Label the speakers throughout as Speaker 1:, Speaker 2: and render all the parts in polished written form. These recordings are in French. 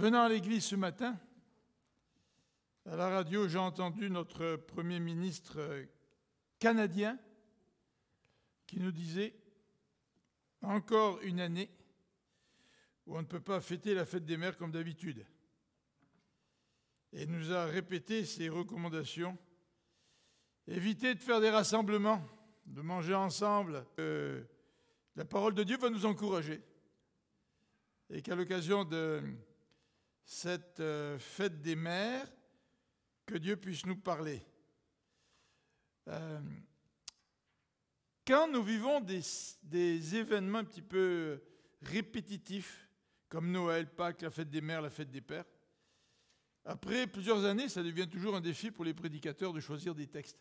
Speaker 1: Venant à l'église ce matin, à la radio, j'ai entendu notre Premier ministre canadien qui nous disait « Encore une année où on ne peut pas fêter la fête des mères comme d'habitude ». Et il nous a répété ses recommandations. Évitez de faire des rassemblements, de manger ensemble. La parole de Dieu va nous encourager. Et qu'à l'occasion de cette fête des mères, que Dieu puisse nous parler. Quand nous vivons des événements un petit peu répétitifs, comme Noël, Pâques, la fête des mères, la fête des pères, après plusieurs années, ça devient toujours un défi pour les prédicateurs de choisir des textes.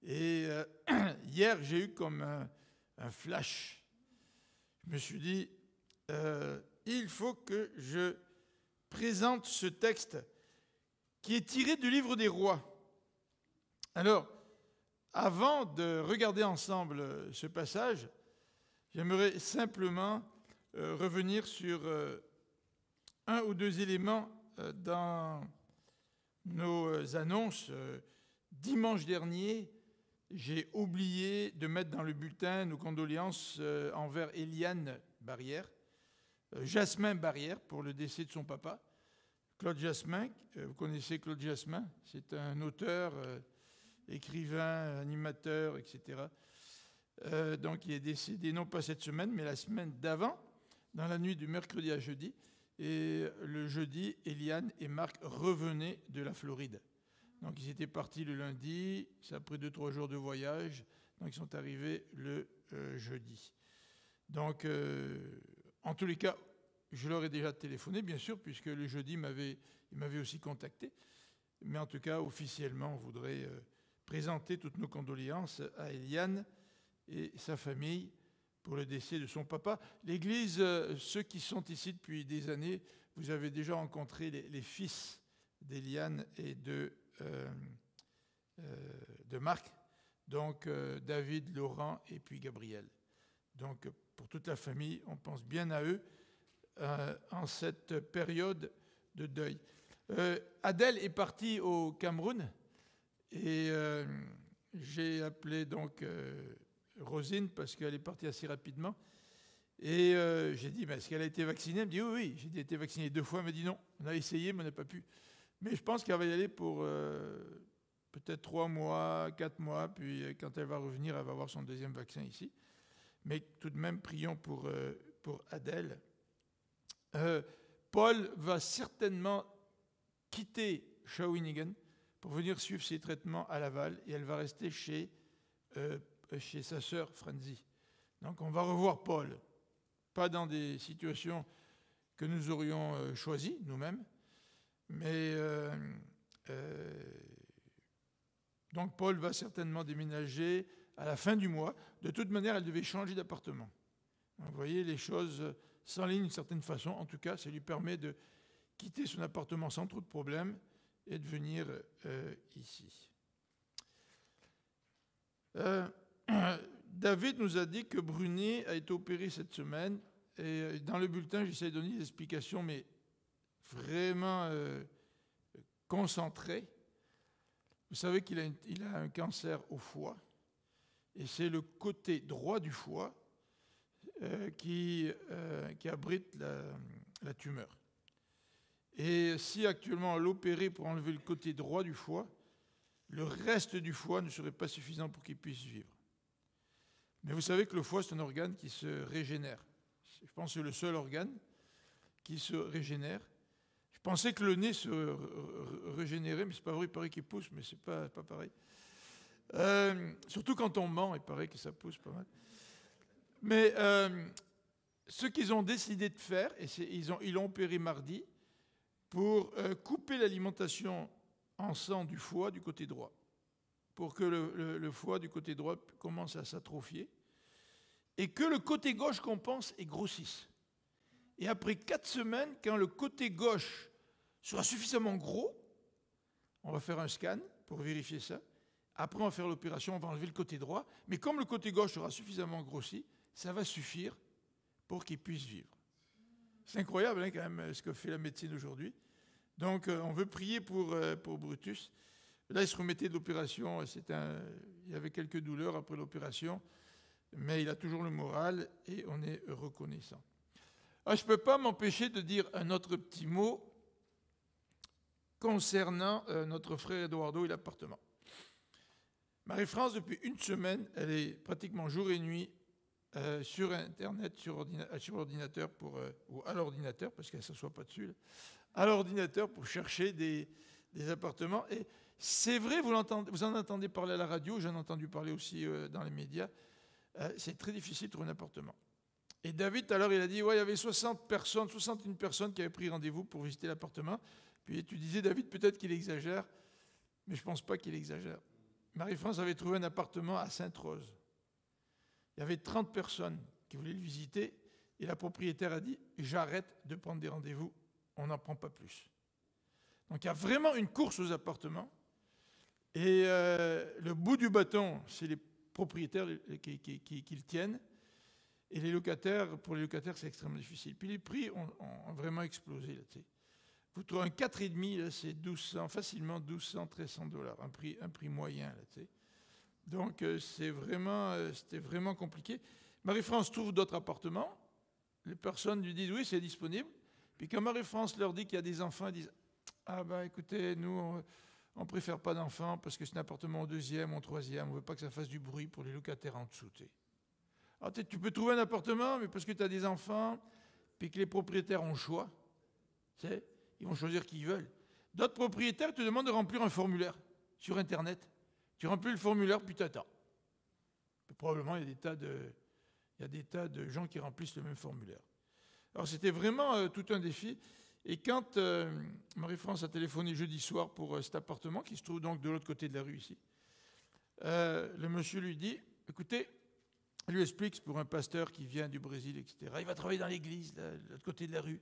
Speaker 1: Et hier, j'ai eu comme un flash. Je me suis dit, il faut que je présente ce texte qui est tiré du livre des rois. Alors, avant de regarder ensemble ce passage, j'aimerais simplement revenir sur un ou deux éléments dans nos annonces. Dimanche dernier, j'ai oublié de mettre dans le bulletin nos condoléances envers Eliane Barrière, Jasmin Barrière, pour le décès de son papa. Claude Jasmin, vous connaissez Claude Jasmin, c'est un auteur, écrivain, animateur, etc. Donc il est décédé non pas cette semaine, mais la semaine d'avant, dans la nuit du mercredi à jeudi. Et le jeudi, Eliane et Marc revenaient de la Floride. Donc ils étaient partis le lundi, ça a pris 2-3 jours de voyage, donc ils sont arrivés le jeudi. Donc en tous les cas, je leur ai déjà téléphoné, bien sûr, puisque le jeudi, ils m'avaient aussi contacté. Mais en tout cas, officiellement, on voudrait présenter toutes nos condoléances à Eliane et sa famille pour le décès de son papa. L'Église, ceux qui sont ici depuis des années, vous avez déjà rencontré les fils d'Eliane et de Marc, donc David, Laurent et puis Gabriel. Donc pour toute la famille, on pense bien à eux en cette période de deuil. Adèle est partie au Cameroun et j'ai appelé donc Rosine parce qu'elle est partie assez rapidement. Et j'ai dit, est-ce qu'elle a été vaccinée? Elle me dit oui. J'ai dit, elle a été vaccinée 2 fois. Elle m'a dit non, on a essayé, mais on n'a pas pu. Mais je pense qu'elle va y aller pour peut-être 3 mois, 4 mois. Puis quand elle va revenir, elle va avoir son 2e vaccin ici. Mais tout de même, prions pour Adèle. Paul va certainement quitter Shawinigan pour venir suivre ses traitements à Laval et elle va rester chez sa sœur Franzi. Donc on va revoir Paul, pas dans des situations que nous aurions choisies nous-mêmes, mais donc Paul va certainement déménager à la fin du mois. De toute manière, elle devait changer d'appartement. Vous voyez, les choses s'enlignent d'une certaine façon. En tout cas, ça lui permet de quitter son appartement sans trop de problèmes et de venir ici. David nous a dit que Brunet a été opéré cette semaine. Et dans le bulletin, j'essaie de donner des explications, mais vraiment concentrées. Vous savez qu'il a un cancer au foie. Et c'est le côté droit du foie qui abrite la tumeur. Et si actuellement on l'opérait pour enlever le côté droit du foie, le reste du foie ne serait pas suffisant pour qu'il puisse vivre. Mais vous savez que le foie, c'est un organe qui se régénère. Je pense que c'est le seul organe qui se régénère. Je pensais que le nez se régénérait, mais c'est pas vrai, il paraît qu'il pousse, mais c'est pas pareil. Surtout quand on ment, il paraît que ça pousse pas mal. Mais ce qu'ils ont décidé de faire, et ils l'ont opéré mardi, pour couper l'alimentation en sang du foie du côté droit, pour que le foie du côté droit commence à s'atrophier, et que le côté gauche compense et grossisse. Et après 4 semaines, quand le côté gauche sera suffisamment gros, on va faire un scan pour vérifier ça. Après, on va faire l'opération, on va enlever le côté droit. Mais comme le côté gauche sera suffisamment grossi, ça va suffire pour qu'il puisse vivre. C'est incroyable hein, quand même ce que fait la médecine aujourd'hui. Donc on veut prier pour Brutus. Là, il se remettait de l'opération. Il y avait quelques douleurs après l'opération, mais il a toujours le moral et on est reconnaissant. Alors, je ne peux pas m'empêcher de dire un autre petit mot concernant notre frère Eduardo et l'appartement. Marie-France, depuis une semaine, elle est pratiquement jour et nuit sur Internet, sur l'ordinateur, ou à l'ordinateur, parce qu'elle ne s'assoit pas dessus, là, à l'ordinateur pour chercher des appartements. Et c'est vrai, vous en entendez parler à la radio, j'en ai entendu parler aussi dans les médias, c'est très difficile de trouver un appartement. Et David, tout à l'heure, il a dit, ouais, il y avait 61 personnes qui avaient pris rendez-vous pour visiter l'appartement. Puis tu disais, David, peut-être qu'il exagère, mais je ne pense pas qu'il exagère. Marie-France avait trouvé un appartement à Sainte-Rose. Il y avait 30 personnes qui voulaient le visiter, et la propriétaire a dit, j'arrête de prendre des rendez-vous, on n'en prend pas plus. Donc il y a vraiment une course aux appartements, et le bout du bâton, c'est les propriétaires qui le tiennent, et pour les locataires, c'est extrêmement difficile. Puis les prix ont vraiment explosé. Là, vous trouvez un 4,5, là, c'est facilement 1200, 1300 $, un prix moyen. Là, donc c'était vraiment compliqué. Marie-France trouve d'autres appartements. Les personnes lui disent oui, c'est disponible. Puis quand Marie-France leur dit qu'il y a des enfants, ils disent ah ben écoutez, nous on préfère pas d'enfants parce que c'est un appartement au 2e, au 3e, on veut pas que ça fasse du bruit pour les locataires en dessous. Alors, tu peux trouver un appartement, mais parce que tu as des enfants, puis que les propriétaires ont le choix, ils vont choisir qui ils veulent. D'autres propriétaires te demandent de remplir un formulaire sur Internet. Tu remplis le formulaire, puis tu attends. Probablement, il y a des tas de gens qui remplissent le même formulaire. Alors, c'était vraiment tout un défi. Et quand Marie-France a téléphoné jeudi soir pour cet appartement, qui se trouve donc de l'autre côté de la rue ici, le monsieur lui dit, écoutez, il lui explique, c'est pour un pasteur qui vient du Brésil, etc. Il va travailler dans l'église, là, de l'autre côté de la rue.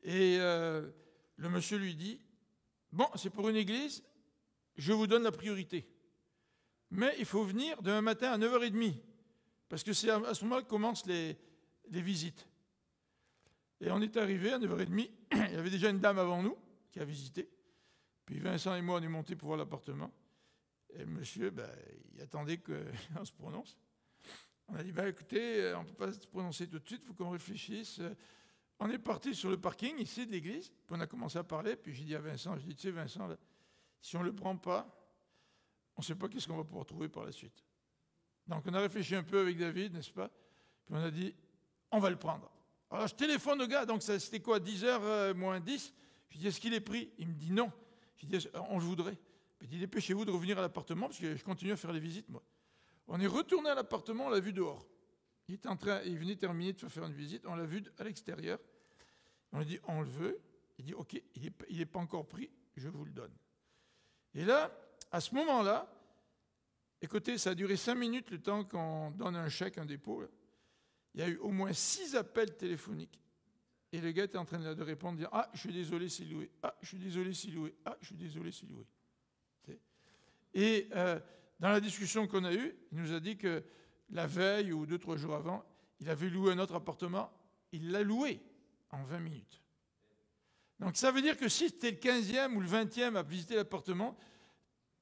Speaker 1: Et le monsieur lui dit, bon, c'est pour une église, je vous donne la priorité. Mais il faut venir demain matin à 9h30, parce que c'est à ce moment-là que commencent les visites. Et on est arrivé à 9h30, il y avait déjà une dame avant nous qui a visité. Puis Vincent et moi, on est montés pour voir l'appartement. Et le monsieur, il attendait qu'on se prononce. On a dit, écoutez, on ne peut pas se prononcer tout de suite, il faut qu'on réfléchisse. On est parti sur le parking ici de l'église, puis on a commencé à parler, puis j'ai dit à Vincent, tu sais Vincent, là, si on ne le prend pas, on ne sait pas qu'est-ce qu'on va pouvoir trouver par la suite. Donc on a réfléchi un peu avec David, n'est-ce pas? Puis on a dit, on va le prendre. Alors je téléphone au gars, donc c'était quoi, 10h moins 10? Je dis, est-ce qu'il est pris? Il me dit non. Je dis, on le voudrait. Il dit, dépêchez-vous de revenir à l'appartement, parce que je continue à faire les visites, moi. On est retourné à l'appartement, on l'a vu dehors. Il venait terminer de faire une visite, on l'a vu à l'extérieur. On lui a dit, on le veut. Il dit, ok, il n'est pas encore pris, je vous le donne. Et là, à ce moment-là, écoutez, ça a duré 5 minutes le temps qu'on donne un chèque, un dépôt. Là. Il y a eu au moins 6 appels téléphoniques. Et le gars était en train de répondre, de dire, ah, je suis désolé, c'est loué. Ah, je suis désolé, c'est loué. Ah, je suis désolé, c'est loué. Et dans la discussion qu'on a eue, il nous a dit que la veille ou 2-3 jours avant, il avait loué un autre appartement. Il l'a loué en 20 minutes. Donc ça veut dire que si tu es le 15e ou le 20e à visiter l'appartement,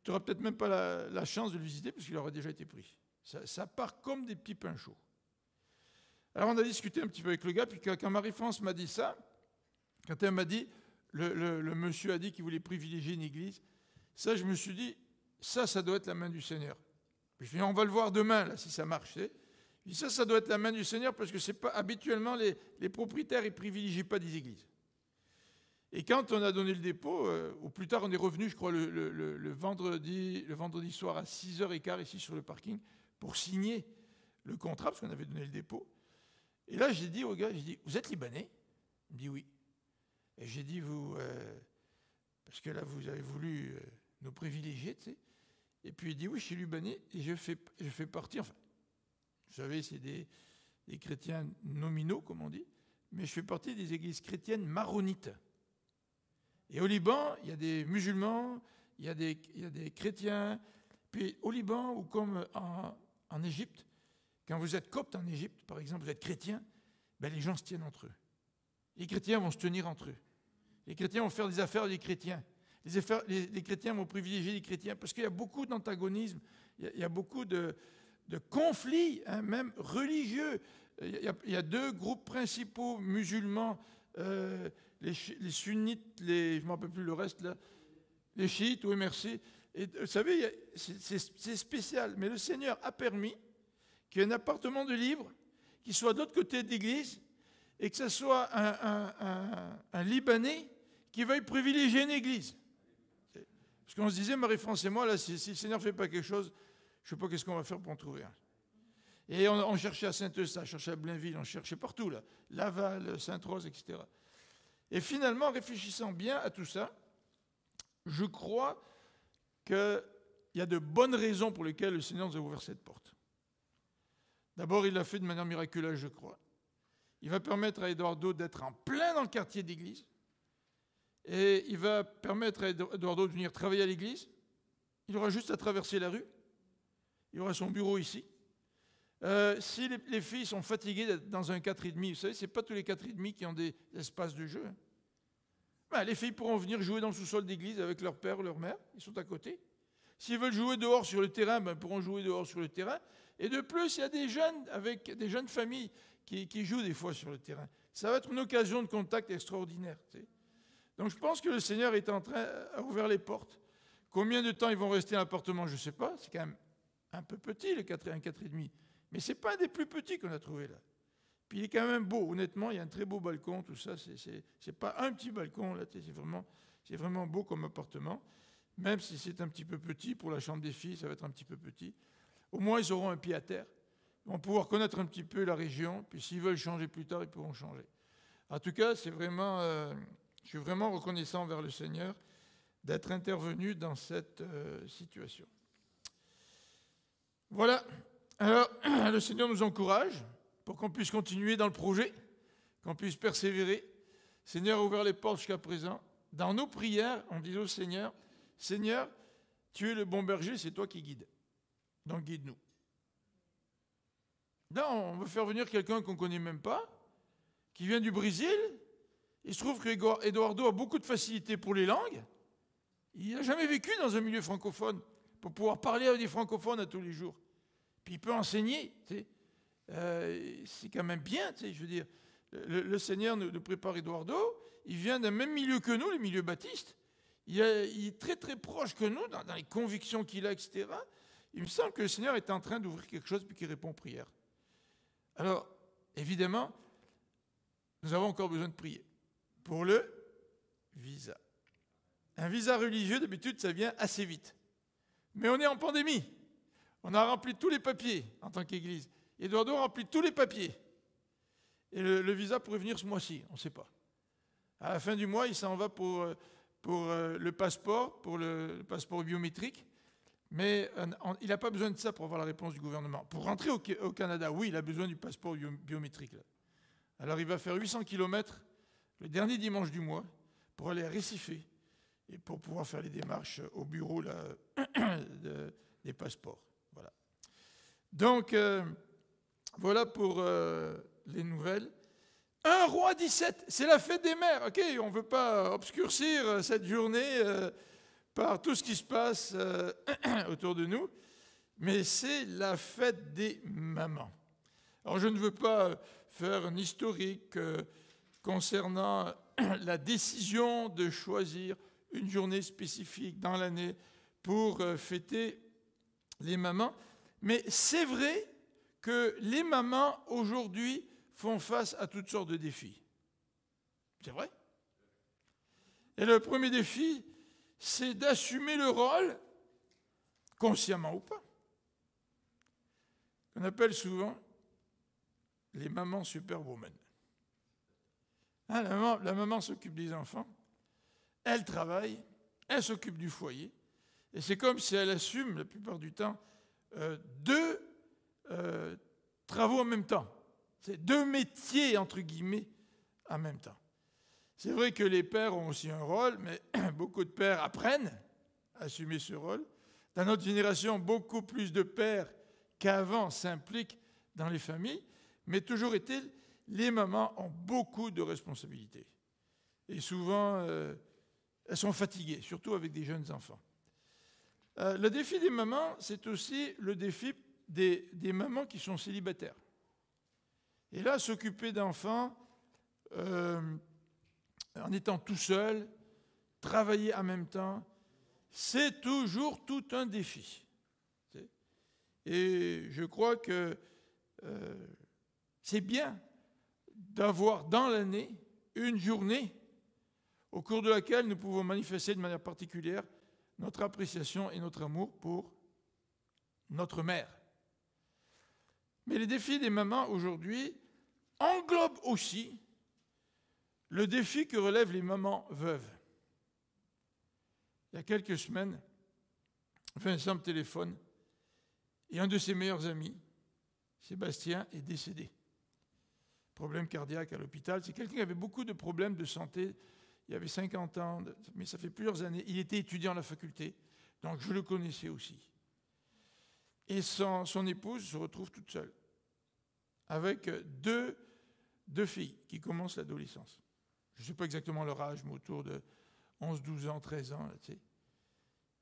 Speaker 1: tu n'auras peut-être même pas la chance de le visiter parce qu'il aurait déjà été pris. Ça part comme des petits pains chauds. Alors on a discuté un petit peu avec le gars, puis quand Marie-France m'a dit ça, quand elle m'a dit, le monsieur a dit qu'il voulait privilégier une église, ça je me suis dit, ça doit être la main du Seigneur. Puis je dis, on va le voir demain, là, si ça marche. Je dis, ça doit être la main du Seigneur, parce que c'est pas habituellement, les propriétaires, ils ne privilégient pas des églises. Et quand on a donné le dépôt, ou plus tard, on est revenu, je crois, le vendredi soir à 6h15, ici sur le parking, pour signer le contrat, parce qu'on avait donné le dépôt. Et là, j'ai dit au gars, vous êtes Libanais? Il me dit oui. Et j'ai dit, parce que là, vous avez voulu nous privilégier, tu sais. Et puis il dit, oui, je suis Libanais, et je fais partie, enfin, vous savez, c'est des chrétiens nominaux, comme on dit, mais je fais partie des églises chrétiennes maronites. Et au Liban, il y a des musulmans, il y a des chrétiens. Puis au Liban, ou comme en Égypte, quand vous êtes copte en Égypte, par exemple, vous êtes chrétien, les gens se tiennent entre eux. Les chrétiens vont se tenir entre eux. Les chrétiens vont faire des affaires avec les chrétiens. Les chrétiens vont privilégier les chrétiens parce qu'il y a beaucoup d'antagonisme, il y a beaucoup de conflits, hein, même religieux. Il y a deux groupes principaux musulmans, les sunnites, je ne me rappelle plus le reste là, les chiites, oui merci. Et, vous savez, c'est spécial, mais le Seigneur a permis qu'il y ait un appartement de libre qui soit de l'autre côté de l'église et que ce soit un Libanais qui veuille privilégier une église. Parce qu'on se disait, Marie-France et moi, là, si le Seigneur ne fait pas quelque chose, je ne sais pas qu'est-ce qu'on va faire pour en trouver un. Et on cherchait à Saint-Eustache, on cherchait à Blainville, on cherchait partout, là, Laval, Sainte-Rose, etc. Et finalement, en réfléchissant bien à tout ça, je crois qu'il y a de bonnes raisons pour lesquelles le Seigneur nous a ouvert cette porte. D'abord, il l'a fait de manière miraculeuse, je crois. Il va permettre à Eduardo d'être en plein dans le quartier d'église. Et il va permettre à Eduardo de venir travailler à l'église. Il aura juste à traverser la rue. Il aura son bureau ici. Si les filles sont fatiguées d'être dans un 4,5, vous savez, ce n'est pas tous les 4,5 qui ont des espaces de jeu. Ben, les filles pourront venir jouer dans le sous-sol d'église avec leur père ou leur mère. Ils sont à côté. S'ils veulent jouer dehors sur le terrain, ben, ils pourront jouer dehors sur le terrain. Et de plus, il y a des jeunes avec des jeunes familles qui jouent des fois sur le terrain. Ça va être une occasion de contact extraordinaire. Tu sais. Donc je pense que le Seigneur est en train d'ouvrir les portes. Combien de temps ils vont rester à l'appartement, je ne sais pas. C'est quand même un peu petit, le 4,5. Mais ce n'est pas un des plus petits qu'on a trouvé là. Puis il est quand même beau, honnêtement, il y a un très beau balcon, tout ça. C'est pas un petit balcon, là, c'est vraiment beau comme appartement. Même si c'est un petit peu petit, pour la chambre des filles, ça va être un petit peu petit. Au moins, ils auront un pied à terre. Ils vont pouvoir connaître un petit peu la région, puis s'ils veulent changer plus tard, ils pourront changer. En tout cas, c'est vraiment, je suis vraiment reconnaissant envers le Seigneur d'être intervenu dans cette situation. Voilà. Alors, le Seigneur nous encourage pour qu'on puisse continuer dans le projet, qu'on puisse persévérer. Le Seigneur a ouvert les portes jusqu'à présent. Dans nos prières, on dit au Seigneur, « Seigneur, tu es le bon berger, c'est toi qui guides. Donc guide-nous. » Là, on veut faire venir quelqu'un qu'on ne connaît même pas, qui vient du Brésil. Il se trouve que Eduardo a beaucoup de facilité pour les langues. Il n'a jamais vécu dans un milieu francophone pour pouvoir parler avec des francophones à tous les jours. Puis il peut enseigner. Tu sais. C'est quand même bien, tu sais, je veux dire. Le Seigneur nous prépare Eduardo. Il vient d'un même milieu que nous, le milieu baptiste. Il est très très proche que nous dans les convictions qu'il a, etc. Il me semble que le Seigneur est en train d'ouvrir quelque chose puis qu'il répond aux prières. Alors, évidemment, nous avons encore besoin de prier pour le visa. Un visa religieux, d'habitude, ça vient assez vite. Mais on est en pandémie. On a rempli tous les papiers en tant qu'Église. Eduardo remplit tous les papiers. Et le visa pourrait venir ce mois-ci, on ne sait pas. À la fin du mois, il s'en va pour le passeport biométrique. Mais il n'a pas besoin de ça pour avoir la réponse du gouvernement. Pour rentrer au Canada, oui, il a besoin du passeport biométrique. Là. Alors il va faire 800 km le dernier dimanche du mois pour aller à Recife et pour pouvoir faire les démarches au bureau là, des passeports. Voilà. Donc, voilà pour les nouvelles. 1 roi 17, c'est la fête des mères. OK, on ne veut pas obscurcir cette journée par tout ce qui se passe autour de nous, mais c'est la fête des mamans. Alors je ne veux pas faire un historique concernant la décision de choisir une journée spécifique dans l'année pour fêter les mamans, mais c'est vrai que les mamans aujourd'hui font face à toutes sortes de défis. C'est vrai. Et le premier défi, c'est d'assumer le rôle, consciemment ou pas, qu'on appelle souvent les mamans superwoman. Hein, la maman s'occupe des enfants, elle travaille, elle s'occupe du foyer, et c'est comme si elle assume, la plupart du temps, deux travaux en même temps. C'est deux métiers, entre guillemets, en même temps. C'est vrai que les pères ont aussi un rôle, mais beaucoup de pères apprennent à assumer ce rôle. Dans notre génération, beaucoup plus de pères qu'avant s'impliquent dans les familles, mais toujours est-il, les mamans ont beaucoup de responsabilités. Et souvent, elles sont fatiguées, surtout avec des jeunes enfants. Le défi des mamans, c'est aussi le défi des mamans qui sont célibataires. Et là, s'occuper d'enfants en étant tout seul, travailler en même temps, c'est toujours tout un défi. Et je crois que c'est bien d'avoir dans l'année une journée au cours de laquelle nous pouvons manifester de manière particulière notre appréciation et notre amour pour notre mère. Mais les défis des mamans aujourd'hui englobent aussi le défi que relèvent les mamans veuves. Il y a quelques semaines, Vincent me téléphone et un de ses meilleurs amis, Sébastien, est décédé. Problème cardiaque à l'hôpital. C'est quelqu'un qui avait beaucoup de problèmes de santé. Il avait 50 ans, mais ça fait plusieurs années. Il était étudiant à la faculté, donc je le connaissais aussi. Et son épouse se retrouve toute seule, avec deux filles qui commencent l'adolescence. Je ne sais pas exactement leur âge, mais autour de 11, 12 ans, 13 ans. Là, tu sais.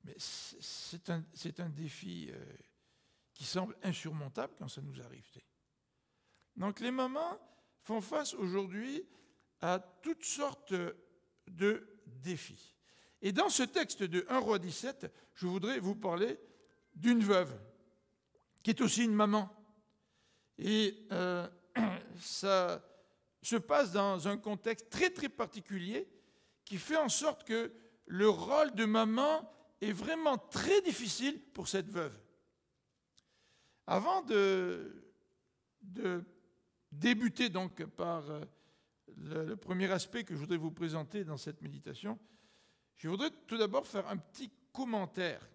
Speaker 1: Mais c'est un défi qui semble insurmontable quand ça nous arrive. Tu sais. Donc les mamans font face aujourd'hui à toutes sortes de défis. Et dans ce texte de 1 Roi 17, je voudrais vous parler d'une veuve, qui est aussi une maman. Et ça se passe dans un contexte très très particulier qui fait en sorte que le rôle de maman est vraiment très difficile pour cette veuve. Avant de débuter donc par le premier aspect que je voudrais vous présenter dans cette méditation, je voudrais tout d'abord faire un petit commentaire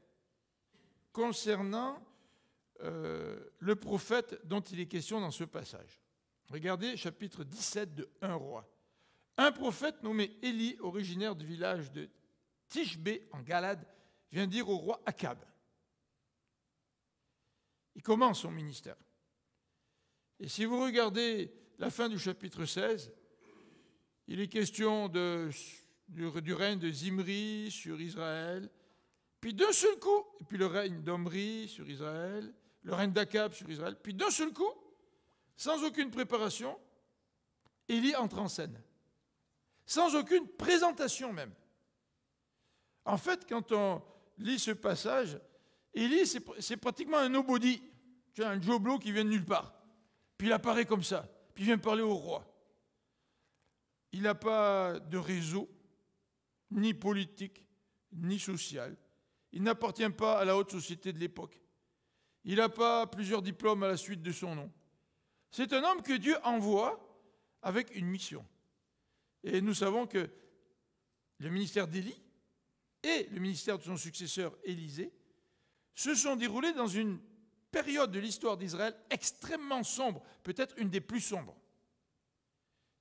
Speaker 1: concernant le prophète dont il est question dans ce passage. Regardez chapitre 17 de 1 Roi. Un prophète nommé Élie, originaire du village de Tishbé en Galade, vient dire au roi Akab. Il commence son ministère. Et si vous regardez la fin du chapitre 16, il est question du règne de Zimri sur Israël, puis d'un seul coup, et puis le règne d'Omri sur Israël, le règne d'Akab sur Israël, puis d'un seul coup, sans aucune préparation, Élie entre en scène. Sans aucune présentation même. En fait, quand on lit ce passage, Élie, c'est pratiquement un nobody, un Joe Blow qui vient de nulle part. Puis il apparaît comme ça, puis il vient parler au roi. Il n'a pas de réseau, ni politique, ni social. Il n'appartient pas à la haute société de l'époque. Il n'a pas plusieurs diplômes à la suite de son nom. C'est un homme que Dieu envoie avec une mission. Et nous savons que le ministère d'Élie et le ministère de son successeur Élisée se sont déroulés dans une période de l'histoire d'Israël extrêmement sombre, peut-être une des plus sombres.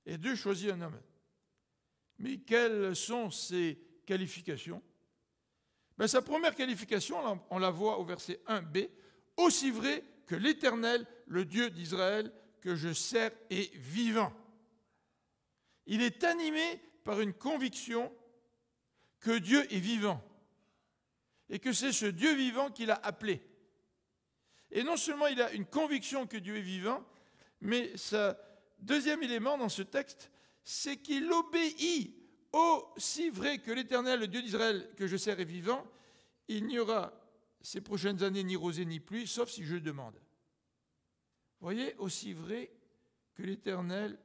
Speaker 1: Et Dieu choisit un homme. Mais quelles sont ses qualifications? Sa première qualification, on la voit au verset 1b, « Aussi vrai que l'Éternel, le Dieu d'Israël, que je sers, est vivant. » Il est animé par une conviction que Dieu est vivant et que c'est ce Dieu vivant qu'il a appelé. Et non seulement il a une conviction que Dieu est vivant, mais ce deuxième élément dans ce texte, c'est qu'il obéit. Aussi vrai que l'Éternel, le Dieu d'Israël, que je sers est vivant, il n'y aura ces prochaines années ni rosée ni pluie, sauf si je le demande. Vous voyez, aussi vrai que l'Éternel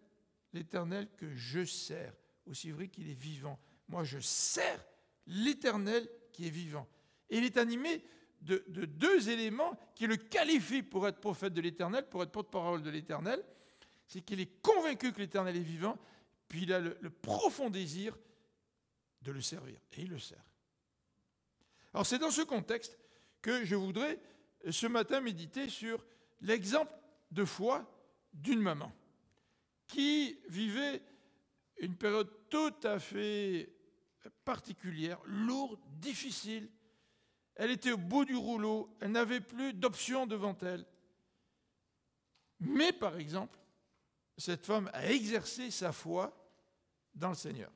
Speaker 1: que je sers, aussi vrai qu'il est vivant. Moi, je sers l'Éternel qui est vivant. Et il est animé de deux éléments qui le qualifient pour être prophète de l'Éternel, pour être porte-parole de l'Éternel. C'est qu'il est convaincu que l'Éternel est vivant, puis il a le profond désir de le servir. Et il le sert. Alors c'est dans ce contexte que je voudrais ce matin méditer sur l'exemple de foi d'une maman qui vivait une période tout à fait particulière, lourde, difficile. Elle était au bout du rouleau, elle n'avait plus d'options devant elle. Mais par exemple, cette femme a exercé sa foi dans le Seigneur.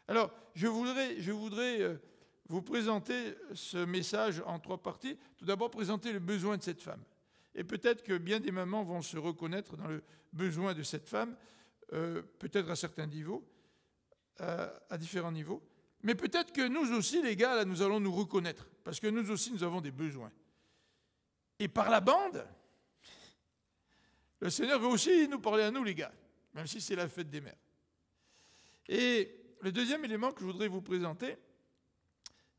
Speaker 1: Alors, je voudrais vous présenter ce message en 3 parties. Tout d'abord, présenter le besoin de cette femme. Et peut-être que bien des mamans vont se reconnaître dans le besoin de cette femme, peut-être à certains niveaux, à différents niveaux. Mais peut-être que nous aussi, les gars, là, nous allons nous reconnaître, parce que nous aussi, nous avons des besoins. Et par la bande, le Seigneur veut aussi nous parler à nous, les gars, même si c'est la fête des mères. Et le deuxième élément que je voudrais vous présenter,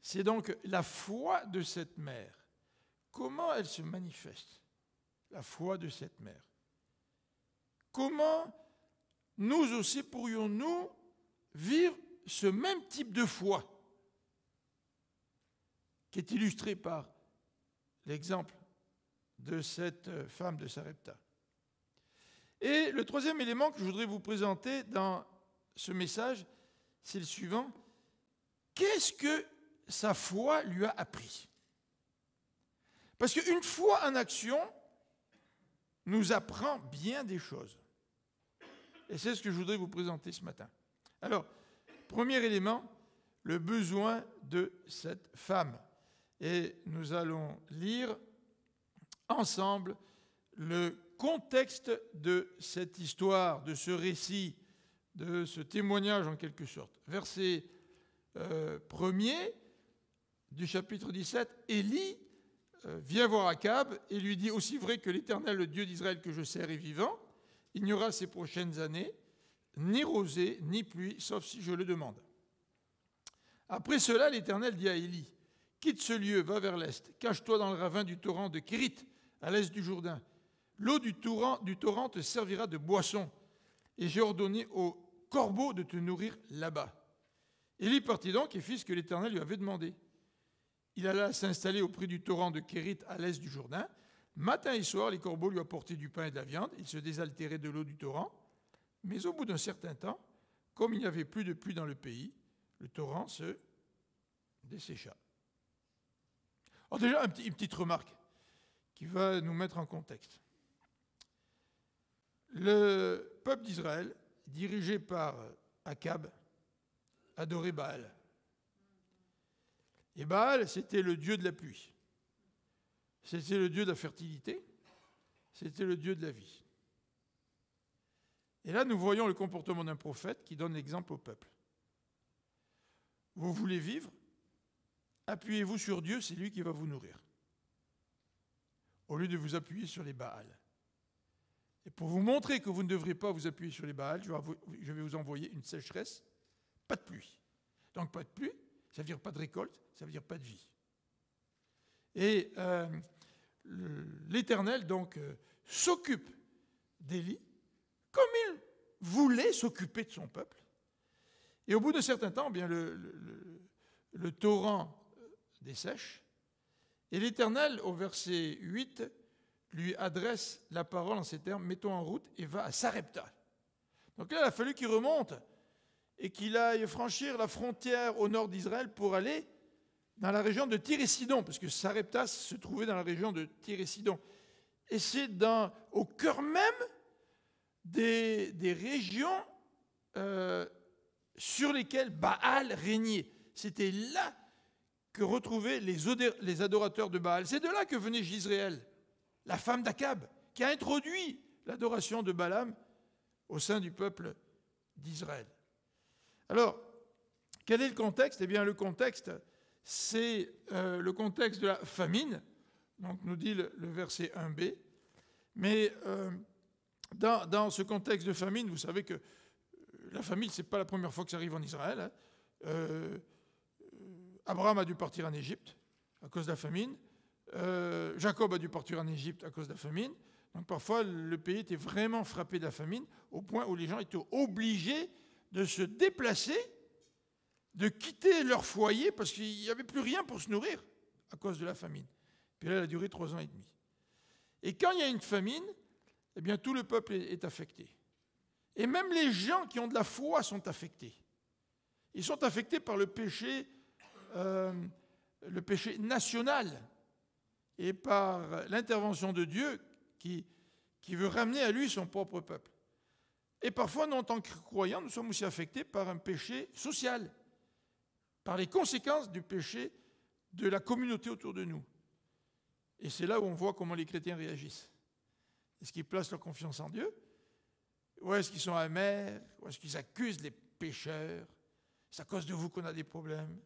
Speaker 1: c'est donc la foi de cette mère. Comment elle se manifeste, la foi de cette mère? Comment nous aussi pourrions-nous vivre ce même type de foi qui est illustré par l'exemple de cette femme de Sarepta? Et le troisième élément que je voudrais vous présenter dans ce message, c'est le suivant. Qu'est-ce que sa foi lui a appris? Parce qu'une foi en action nous apprend bien des choses. Et c'est ce que je voudrais vous présenter ce matin. Alors, premier élément, le besoin de cette femme. Et nous allons lire ensemble le contexte de cette histoire, de ce récit, de ce témoignage en quelque sorte. Verset 1er du chapitre 17, Élie vient voir Akab et lui dit « Aussi vrai que l'Éternel, le Dieu d'Israël que je sers, est vivant, il n'y aura ces prochaines années ni rosée ni pluie, sauf si je le demande. » Après cela, l'Éternel dit à Élie « Quitte ce lieu, va vers l'est, cache-toi dans le ravin du torrent de Kérit, à l'est du Jourdain. L'eau du torrent te servira de boisson, et j'ai ordonné aux corbeaux de te nourrir là-bas. » Élie partit donc et fit ce que l'Éternel lui avait demandé. Il alla s'installer auprès du torrent de Kérit à l'est du Jourdain. Matin et soir, les corbeaux lui apportaient du pain et de la viande. Il se désaltérait de l'eau du torrent. Mais au bout d'un certain temps, comme il n'y avait plus de pluie dans le pays, le torrent se dessécha. Alors déjà, une petite remarque qui va nous mettre en contexte. Le peuple d'Israël, dirigé par Akab, adorait Baal. Et Baal, c'était le dieu de la pluie. C'était le dieu de la fertilité. C'était le dieu de la vie. Et là, nous voyons le comportement d'un prophète qui donne l'exemple au peuple. Vous voulez vivre? Appuyez-vous sur Dieu, c'est lui qui va vous nourrir. Au lieu de vous appuyer sur les Baals. Et pour vous montrer que vous ne devrez pas vous appuyer sur les Baals, je vais vous envoyer une sécheresse, pas de pluie. Donc pas de pluie, ça veut dire pas de récolte, ça veut dire pas de vie. Et l'Éternel, donc, s'occupe d'Élie comme il voulait s'occuper de son peuple. Et au bout d'un certain temps, bien, le torrent dessèche. Et l'Éternel, au verset 8, lui adresse la parole en ces termes, « Mettons en route et va à Sarepta. » Donc là, il a fallu qu'il remonte et qu'il aille franchir la frontière au nord d'Israël pour aller dans la région de Tyr et Sidon, parce que Sarepta se trouvait dans la région de Tyr et Sidon. Et c'est au cœur même des régions sur lesquelles Baal régnait. C'était là que retrouvaient les adorateurs de Baal. C'est de là que venait Jizréel, la femme d'Akab, qui a introduit l'adoration de Balaam au sein du peuple d'Israël. Alors, quel est le contexte? Eh bien, le contexte, c'est le contexte de la famine, donc nous dit le verset 1b. Mais dans ce contexte de famine, vous savez que la famine, ce n'est pas la première fois que ça arrive en Israël. Abraham a dû partir en Égypte à cause de la famine. Jacob a dû partir en Égypte à cause de la famine. Donc parfois, le pays était vraiment frappé de la famine, au point où les gens étaient obligés de se déplacer, de quitter leur foyer, parce qu'il n'y avait plus rien pour se nourrir à cause de la famine. Puis là, elle a duré 3 ans et demi. Et quand il y a une famine, eh bien, tout le peuple est affecté. Et même les gens qui ont de la foi sont affectés. Ils sont affectés par le péché national et par l'intervention de Dieu qui veut ramener à lui son propre peuple. Et parfois, nous, en tant que croyants, nous sommes aussi affectés par un péché social, par les conséquences du péché de la communauté autour de nous. Et c'est là où on voit comment les chrétiens réagissent. Est-ce qu'ils placent leur confiance en Dieu? Ou est-ce qu'ils sont amers? Ou est-ce qu'ils accusent les pécheurs? C'est à cause de vous qu'on a des problèmes.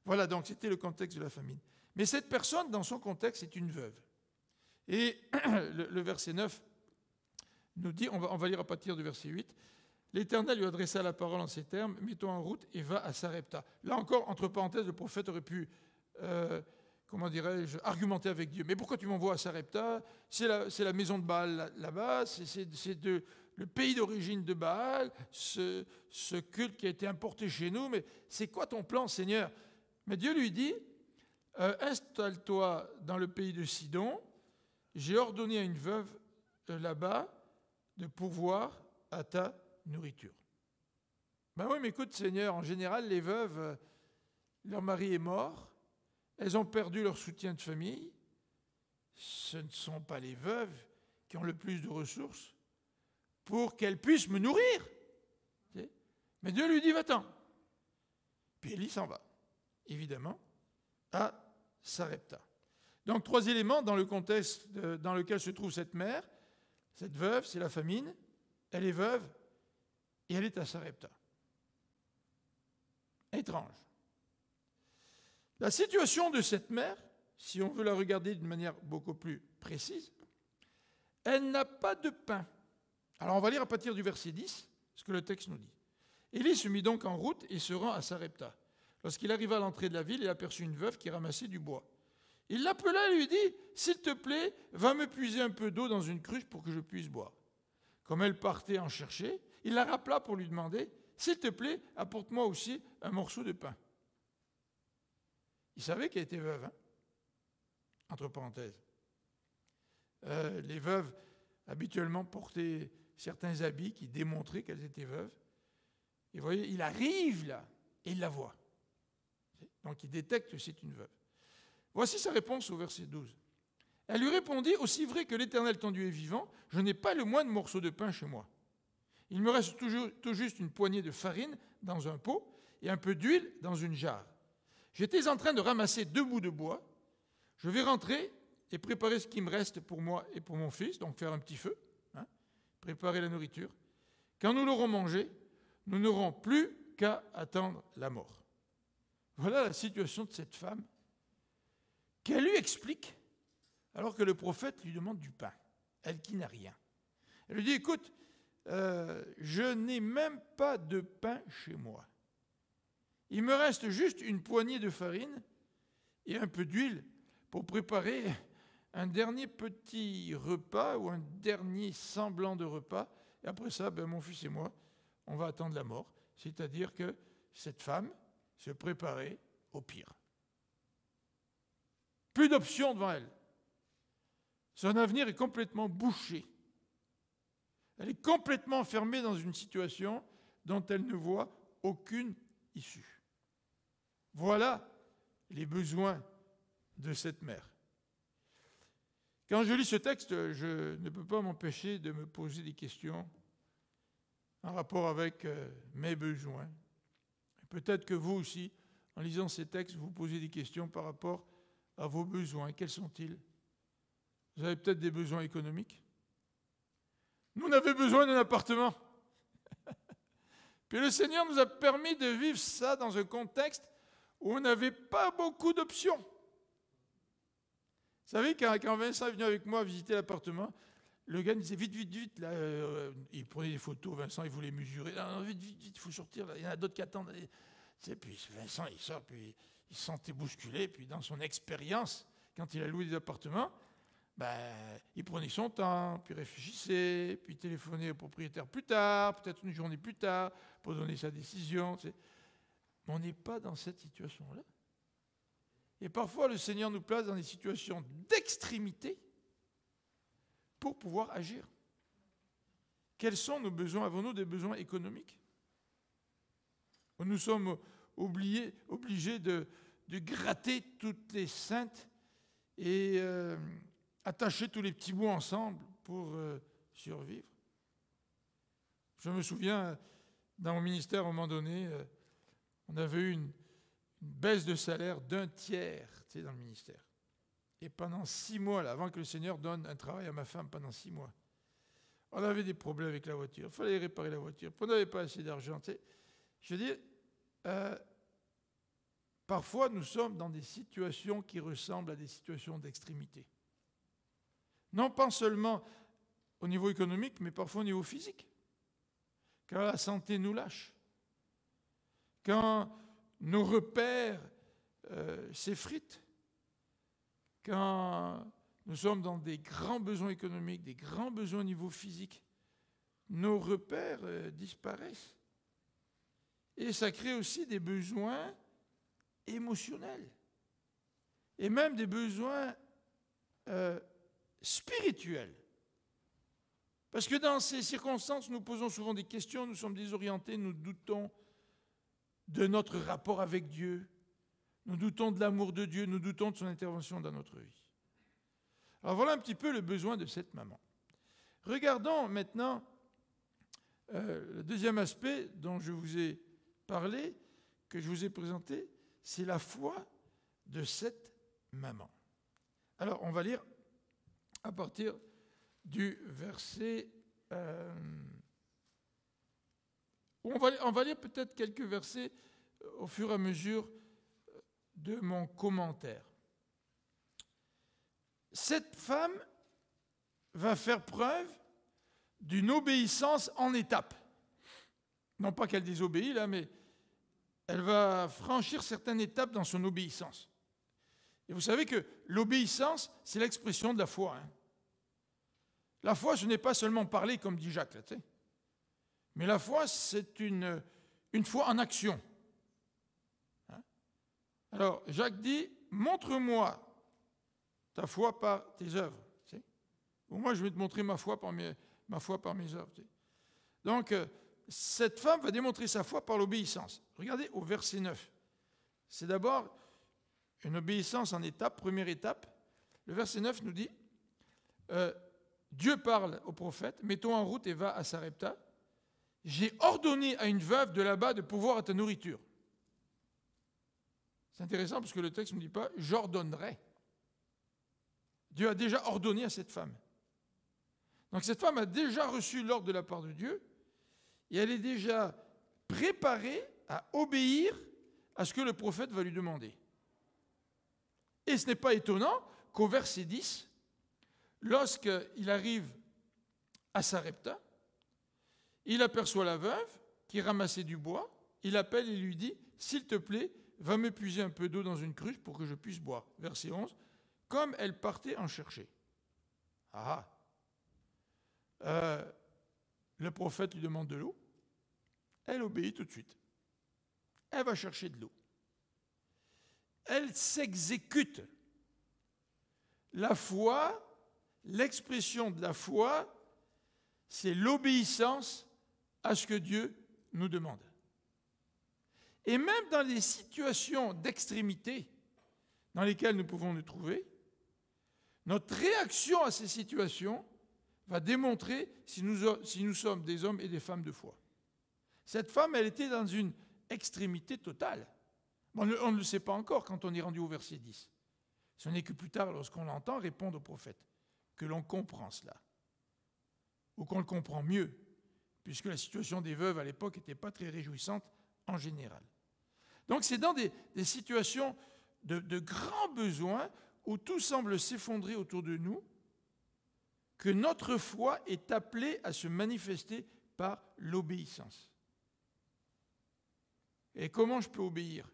Speaker 1: Voilà, donc c'était le contexte de la famine. Mais cette personne, dans son contexte, est une veuve. Et le verset 9 nous dit, on va lire à partir du verset 8, l'Éternel lui adressa la parole en ces termes, mets-toi en route et va à Sarepta. Là encore, entre parenthèses, le prophète aurait pu, comment dirais-je, argumenter avec Dieu. Mais pourquoi tu m'envoies à Sarepta? C'est la maison de Baal là-bas, c'est le pays d'origine de Baal, ce culte qui a été importé chez nous, mais c'est quoi ton plan, Seigneur? Mais Dieu lui dit, installe-toi dans le pays de Sidon, j'ai ordonné à une veuve là-bas de pourvoir à ta nourriture. Ben oui, mais écoute, Seigneur, en général, les veuves, leur mari est mort, elles ont perdu leur soutien de famille, ce ne sont pas les veuves qui ont le plus de ressources pour qu'elles puissent me nourrir. Mais Dieu lui dit, va-t'en. Puis Élie s'en va, évidemment, à Sarepta. Donc, 3 éléments dans le contexte dans lequel se trouve cette mère. Cette veuve, c'est la famine, elle est veuve et elle est à Sarepta. Étrange. La situation de cette mère, si on veut la regarder d'une manière beaucoup plus précise, elle n'a pas de pain. Alors on va lire à partir du verset 10 ce que le texte nous dit. Élie se mit donc en route et se rend à Sarepta. Lorsqu'il arriva à l'entrée de la ville, il aperçut une veuve qui ramassait du bois. Il l'appela et lui dit, « S'il te plaît, va me puiser un peu d'eau dans une cruche pour que je puisse boire. » Comme elle partait en chercher, il la rappela pour lui demander, « S'il te plaît, apporte-moi aussi un morceau de pain. » Il savait qu'elle était veuve, hein? Entre parenthèses. Les veuves, habituellement, portaient certains habits qui démontraient qu'elles étaient veuves. Et vous voyez, il arrive là, et il la voit. Donc il détecte que c'est une veuve. Voici sa réponse au verset 12. Elle lui répondit, « Aussi vrai que l'Éternel ton Dieu est vivant, je n'ai pas le moindre morceau de pain chez moi. Il me reste tout juste une poignée de farine dans un pot et un peu d'huile dans une jarre. J'étais en train de ramasser 2 bouts de bois. Je vais rentrer et préparer ce qui me reste pour moi et pour mon fils, donc faire un petit feu, hein, préparer la nourriture. Quand nous l'aurons mangé, nous n'aurons plus qu'à attendre la mort. » Voilà la situation de cette femme qu'elle lui explique, alors que le prophète lui demande du pain, elle qui n'a rien. Elle lui dit, écoute, je n'ai même pas de pain chez moi. Il me reste juste une poignée de farine et un peu d'huile pour préparer un dernier petit repas ou un dernier semblant de repas. Et après ça, mon fils et moi, on va attendre la mort. C'est-à-dire que cette femme se préparait au pire. Plus d'options devant elle. Son avenir est complètement bouché. Elle est complètement enfermée dans une situation dont elle ne voit aucune issue. Voilà les besoins de cette mère. Quand je lis ce texte, je ne peux pas m'empêcher de me poser des questions en rapport avec mes besoins. Peut-être que vous aussi, en lisant ces textes, vous posez des questions par rapport à vos besoins. Quels sont-ils? Vous avez peut-être des besoins économiques. Nous, on avait besoin d'un appartement. Puis le Seigneur nous a permis de vivre ça dans un contexte où on n'avait pas beaucoup d'options. Vous savez, quand Vincent est venu avec moi visiter l'appartement, le gars me disait vite, là, il prenait des photos, Vincent, il voulait mesurer. Non, vite, il faut sortir, là. Il y en a d'autres qui attendent. Puis Vincent, il sort, puis il se sentait bousculé, puis dans son expérience, quand il a loué des appartements, il prenait son temps, puis réfléchissait, puis téléphonait au propriétaire plus tard, peut-être une journée plus tard, pour donner sa décision. Mais on n'est pas dans cette situation-là. Et parfois, le Seigneur nous place dans des situations d'extrémité pour pouvoir agir. Quels sont nos besoins? Avons-nous des besoins économiques? Nous sommes obligés de gratter toutes les ceintes et attacher tous les petits bouts ensemble pour survivre. Je me souviens, dans mon ministère, à un moment donné, on avait eu une baisse de salaire d'1 tiers, tu sais, dans le ministère. Et pendant 6 mois, là, avant que le Seigneur donne un travail à ma femme pendant 6 mois, on avait des problèmes avec la voiture. Il fallait réparer la voiture. Puis on n'avait pas assez d'argent. Tu sais. Je veux dire, parfois nous sommes dans des situations qui ressemblent à des situations d'extrémité. Non pas seulement au niveau économique, mais parfois au niveau physique. Quand la santé nous lâche. Quand nos repères s'effritent. Quand nous sommes dans des grands besoins économiques, des grands besoins au niveau physique, nos repères disparaissent. Et ça crée aussi des besoins émotionnels. Et même des besoins spirituels. Parce que dans ces circonstances, nous posons souvent des questions, nous sommes désorientés, nous doutons de notre rapport avec Dieu, nous doutons de l'amour de Dieu, nous doutons de son intervention dans notre vie. Alors voilà un petit peu le besoin de cette maman. Regardons maintenant le deuxième aspect dont je vous ai parlé, que je vous ai présenté, c'est la foi de cette maman. Alors on va lire à partir du verset... on va lire peut-être quelques versets au fur et à mesure de mon commentaire. Cette femme va faire preuve d'une obéissance en étapes. Non pas qu'elle désobéit, là, mais elle va franchir certaines étapes dans son obéissance. Et vous savez que l'obéissance, c'est l'expression de la foi. Hein. La foi, ce n'est pas seulement parler, comme dit Jacques, là, tu sais. Mais la foi, c'est une foi en action. Hein? Alors, Jacques dit, montre-moi ta foi par tes œuvres. Tu sais. Ou moi, je vais te montrer ma foi par mes œuvres. Tu sais. Donc, cette femme va démontrer sa foi par l'obéissance. Regardez au verset 9. C'est d'abord une obéissance en étape, première étape. Le verset 9 nous dit, Dieu parle au prophète, mets-toi en route et va à Sarepta. J'ai ordonné à une veuve de là-bas de pourvoir à ta nourriture. C'est intéressant parce que le texte ne dit pas « j'ordonnerai ». Dieu a déjà ordonné à cette femme. Donc cette femme a déjà reçu l'ordre de la part de Dieu et elle est déjà préparée à obéir à ce que le prophète va lui demander. Et ce n'est pas étonnant qu'au verset 10, lorsqu'il arrive à Sarepta, il aperçoit la veuve qui ramassait du bois, il appelle et lui dit « S'il te plaît, va me puiser un peu d'eau dans une cruche pour que je puisse boire. » Verset 11, comme elle partait en chercher. Le prophète lui demande de l'eau, elle obéit tout de suite. Elle va chercher de l'eau. Elle s'exécute. La foi, l'expression de la foi, c'est l'obéissance à ce que Dieu nous demande. Et même dans les situations d'extrémité dans lesquelles nous pouvons nous trouver, notre réaction à ces situations va démontrer si nous sommes des hommes et des femmes de foi. Cette femme, elle était dans une extrémité totale. On ne le sait pas encore quand on est rendu au verset 10. Ce n'est que plus tard, lorsqu'on l'entend répondre au prophète, que l'on comprend cela. Ou qu'on le comprend mieux, puisque la situation des veuves à l'époque n'était pas très réjouissante en général. Donc c'est dans des situations de grands besoins où tout semble s'effondrer autour de nous que notre foi est appelée à se manifester par l'obéissance. Et comment je peux obéir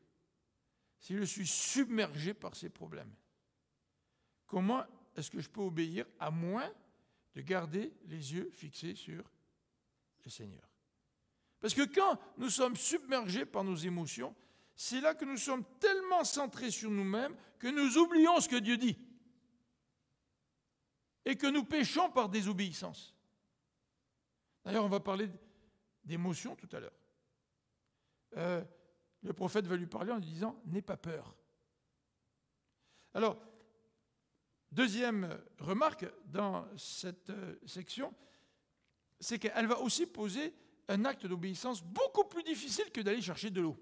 Speaker 1: si je suis submergé par ces problèmes? Comment est-ce que je peux obéir à moins de garder les yeux fixés sur le Seigneur? Parce que quand nous sommes submergés par nos émotions, c'est là que nous sommes tellement centrés sur nous-mêmes que nous oublions ce que Dieu dit et que nous péchons par désobéissance. D'ailleurs, on va parler d'émotions tout à l'heure. Le prophète va lui parler en lui disant « N'aie pas peur ». Alors, deuxième remarque dans cette section, c'est qu'elle va aussi poser un acte d'obéissance beaucoup plus difficile que d'aller chercher de l'eau.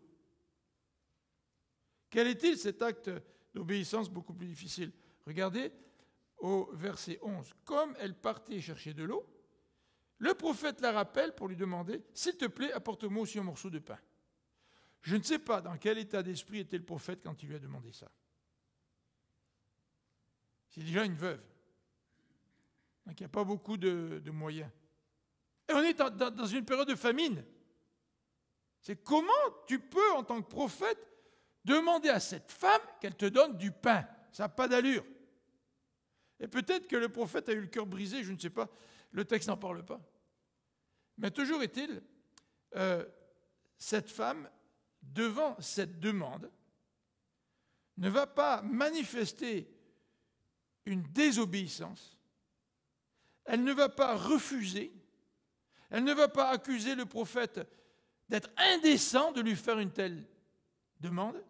Speaker 1: Quel est-il cet acte d'obéissance beaucoup plus difficile? Regardez au verset 11. Comme elle partait chercher de l'eau, le prophète la rappelle pour lui demander « S'il te plaît, apporte-moi aussi un morceau de pain. » Je ne sais pas dans quel état d'esprit était le prophète quand il lui a demandé ça. C'est déjà une veuve. Donc il n'y a pas beaucoup de moyens. Et on est dans une période de famine. C'est comment tu peux, en tant que prophète, demander à cette femme qu'elle te donne du pain. Ça n'a pas d'allure. Et peut-être que le prophète a eu le cœur brisé, je ne sais pas, le texte n'en parle pas. Mais toujours est-il, cette femme, devant cette demande, ne va pas manifester une désobéissance, elle ne va pas refuser, elle ne va pas accuser le prophète d'être indécent de lui faire une telle demande,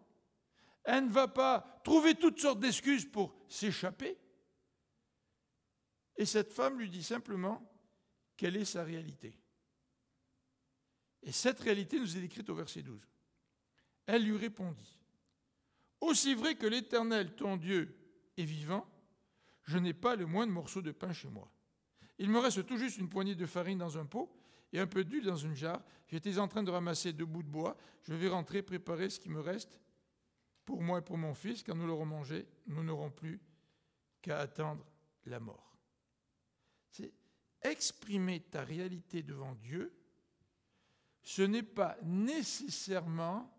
Speaker 1: elle ne va pas trouver toutes sortes d'excuses pour s'échapper, et cette femme lui dit simplement quelle est sa réalité. Et cette réalité nous est décrite au verset 12. Elle lui répondit, « Aussi vrai que l'Éternel, ton Dieu, est vivant, je n'ai pas le moindre morceau de pain chez moi. Il me reste tout juste une poignée de farine dans un pot et un peu d'huile dans une jarre. J'étais en train de ramasser 2 bouts de bois. Je vais rentrer préparer ce qui me reste pour moi et pour mon fils. Quand nous l'aurons mangé, nous n'aurons plus qu'à attendre la mort. » C'est exprimer ta réalité devant Dieu, ce n'est pas nécessairement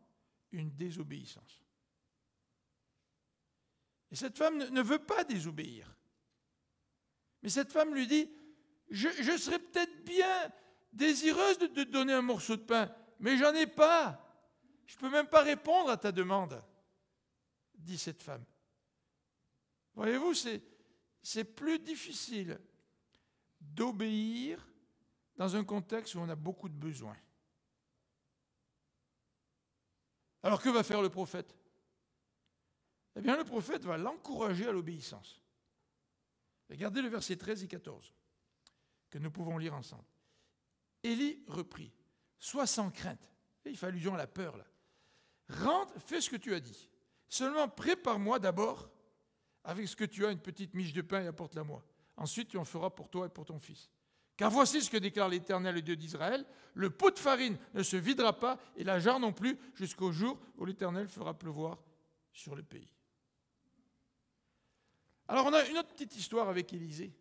Speaker 1: une désobéissance. Et cette femme ne veut pas désobéir. Mais cette femme lui dit, je serais peut-être bien désireuse de te donner un morceau de pain, mais j'en ai pas. Je ne peux même pas répondre à ta demande, dit cette femme. Voyez-vous, c'est plus difficile d'obéir dans un contexte où on a beaucoup de besoins. Alors que va faire le prophète? Eh bien, le prophète va l'encourager à l'obéissance. Regardez le verset 13 et 14, que nous pouvons lire ensemble. Élie reprit, « Sois sans crainte. » Il fait allusion à la peur, là. « Rentre, fais ce que tu as dit. Seulement prépare-moi d'abord, avec ce que tu as, une petite miche de pain et apporte-la-moi. Ensuite, tu en feras pour toi et pour ton fils. Car voici ce que déclare l'Éternel, le Dieu d'Israël, le pot de farine ne se videra pas et la jarre non plus jusqu'au jour où l'Éternel fera pleuvoir sur le pays. » Alors on a une autre petite histoire avec Élisée,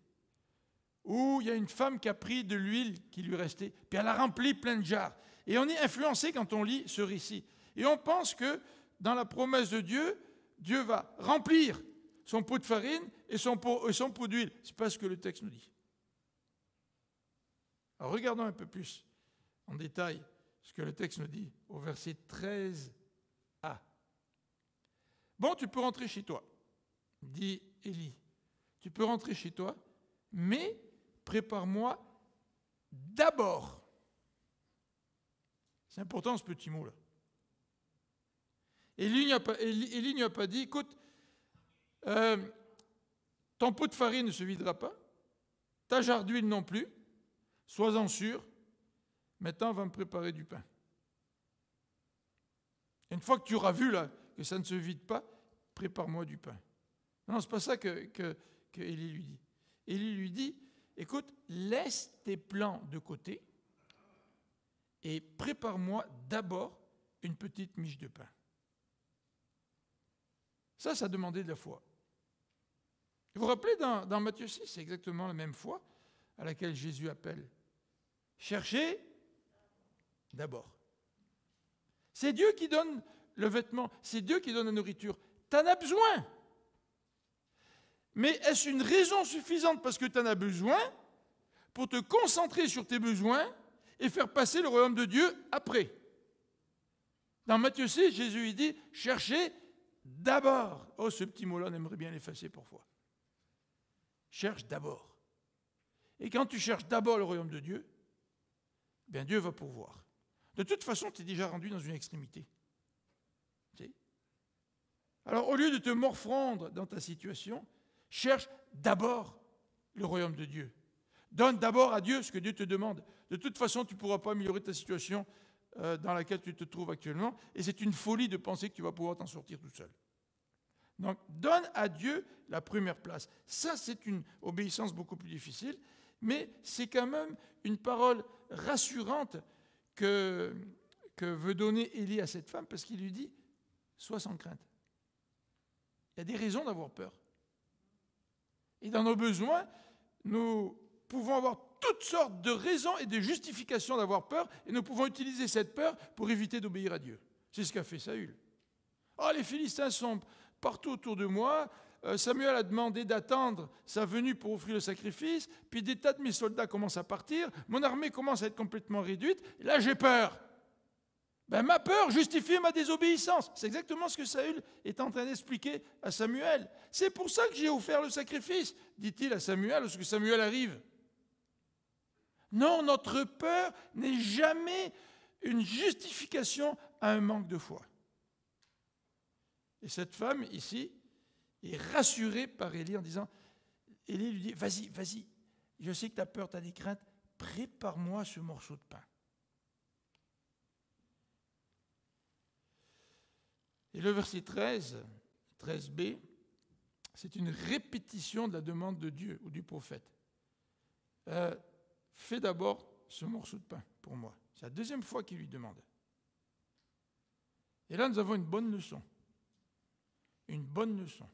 Speaker 1: où il y a une femme qui a pris de l'huile qui lui restait, puis elle a rempli plein de jarres. Et on est influencé quand on lit ce récit. Et on pense que dans la promesse de Dieu, Dieu va remplir son pot de farine et son pot d'huile. Ce n'est pas ce que le texte nous dit. Alors regardons un peu plus en détail ce que le texte nous dit au verset 13a. « Bon, tu peux rentrer chez toi, dit Élie. Tu peux rentrer chez toi, mais prépare-moi d'abord. » C'est important ce petit mot-là. Élie n'y a pas dit, écoute, ton pot de farine ne se videra pas, ta jarre d'huile non plus, sois-en sûr, maintenant va me préparer du pain. Une fois que tu auras vu là que ça ne se vide pas, prépare-moi du pain. Non, ce n'est pas ça que Élie lui dit. Élie lui dit, écoute, laisse tes plans de côté et prépare-moi d'abord une petite miche de pain. Ça demandait de la foi. Vous vous rappelez, dans Matthieu 6, c'est exactement la même foi à laquelle Jésus appelle. Cherchez d'abord. C'est Dieu qui donne le vêtement, c'est Dieu qui donne la nourriture. Tu en as besoin. Mais est-ce une raison suffisante parce que tu en as besoin pour te concentrer sur tes besoins et faire passer le royaume de Dieu après? Dans Matthieu 6, Jésus il dit, cherchez d'abord. Oh, ce petit mot-là, on aimerait bien l'effacer parfois. Cherche d'abord. Et quand tu cherches d'abord le royaume de Dieu, bien Dieu va pourvoir. De toute façon, tu es déjà rendu dans une extrémité. Alors, au lieu de te morfondre dans ta situation, cherche d'abord le royaume de Dieu. Donne d'abord à Dieu ce que Dieu te demande. De toute façon, tu ne pourras pas améliorer ta situation dans laquelle tu te trouves actuellement. Et c'est une folie de penser que tu vas pouvoir t'en sortir tout seul. Donc, donne à Dieu la première place. Ça, c'est une obéissance beaucoup plus difficile, mais c'est quand même une parole rassurante que veut donner Élie à cette femme, parce qu'il lui dit « Sois sans crainte ». Il y a des raisons d'avoir peur. Et dans nos besoins, nous pouvons avoir toutes sortes de raisons et de justifications d'avoir peur, et nous pouvons utiliser cette peur pour éviter d'obéir à Dieu. C'est ce qu'a fait Saül. « Oh, les Philistins sont partout autour de moi. Samuel a demandé d'attendre sa venue pour offrir le sacrifice, puis des tas de mes soldats commencent à partir, mon armée commence à être complètement réduite, et là j'ai peur. Ben, ma peur justifie ma désobéissance. » C'est exactement ce que Saül est en train d'expliquer à Samuel. « C'est pour ça que j'ai offert le sacrifice, dit-il à Samuel, lorsque Samuel arrive. » Non, notre peur n'est jamais une justification à un manque de foi. Et cette femme, ici, est rassurée par Élie en disant, Élie lui dit, vas-y, je sais que tu as peur, tu as des craintes, prépare-moi ce morceau de pain. Et le verset 13b, c'est une répétition de la demande de Dieu ou du prophète. Fais d'abord ce morceau de pain pour moi. C'est la deuxième fois qu'il lui demande. Et là, nous avons une bonne leçon. Une bonne leçon.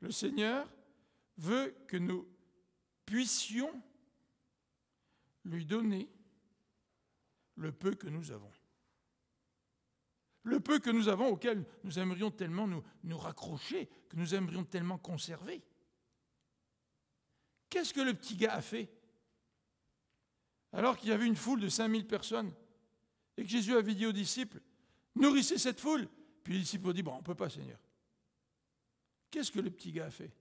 Speaker 1: Le Seigneur veut que nous puissions lui donner le peu que nous avons. Le peu que nous avons, auquel nous aimerions tellement nous raccrocher, que nous aimerions tellement conserver. Qu'est-ce que le petit gars a fait? Alors qu'il y avait une foule de 5000 personnes, et que Jésus avait dit aux disciples, nourrissez cette foule. Puis les disciples ont dit, bon, on ne peut pas, Seigneur. Qu'est-ce que le petit gars a fait?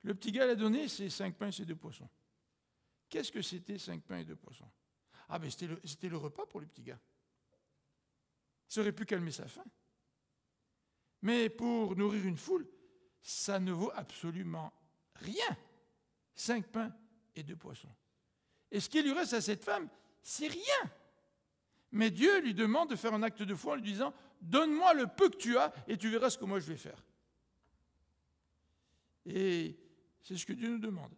Speaker 1: Le petit gars, il a donné ses 5 pains et ses 2 poissons. Qu'est-ce que c'était 5 pains et 2 poissons? Ah ben c'était le repas pour le petit gars. Ça aurait pu calmer sa faim. Mais pour nourrir une foule, ça ne vaut absolument rien. 5 pains et 2 poissons. Et ce qui lui reste à cette femme, c'est rien. Mais Dieu lui demande de faire un acte de foi en lui disant, donne-moi le peu que tu as et tu verras ce que moi je vais faire. Et c'est ce que Dieu nous demande.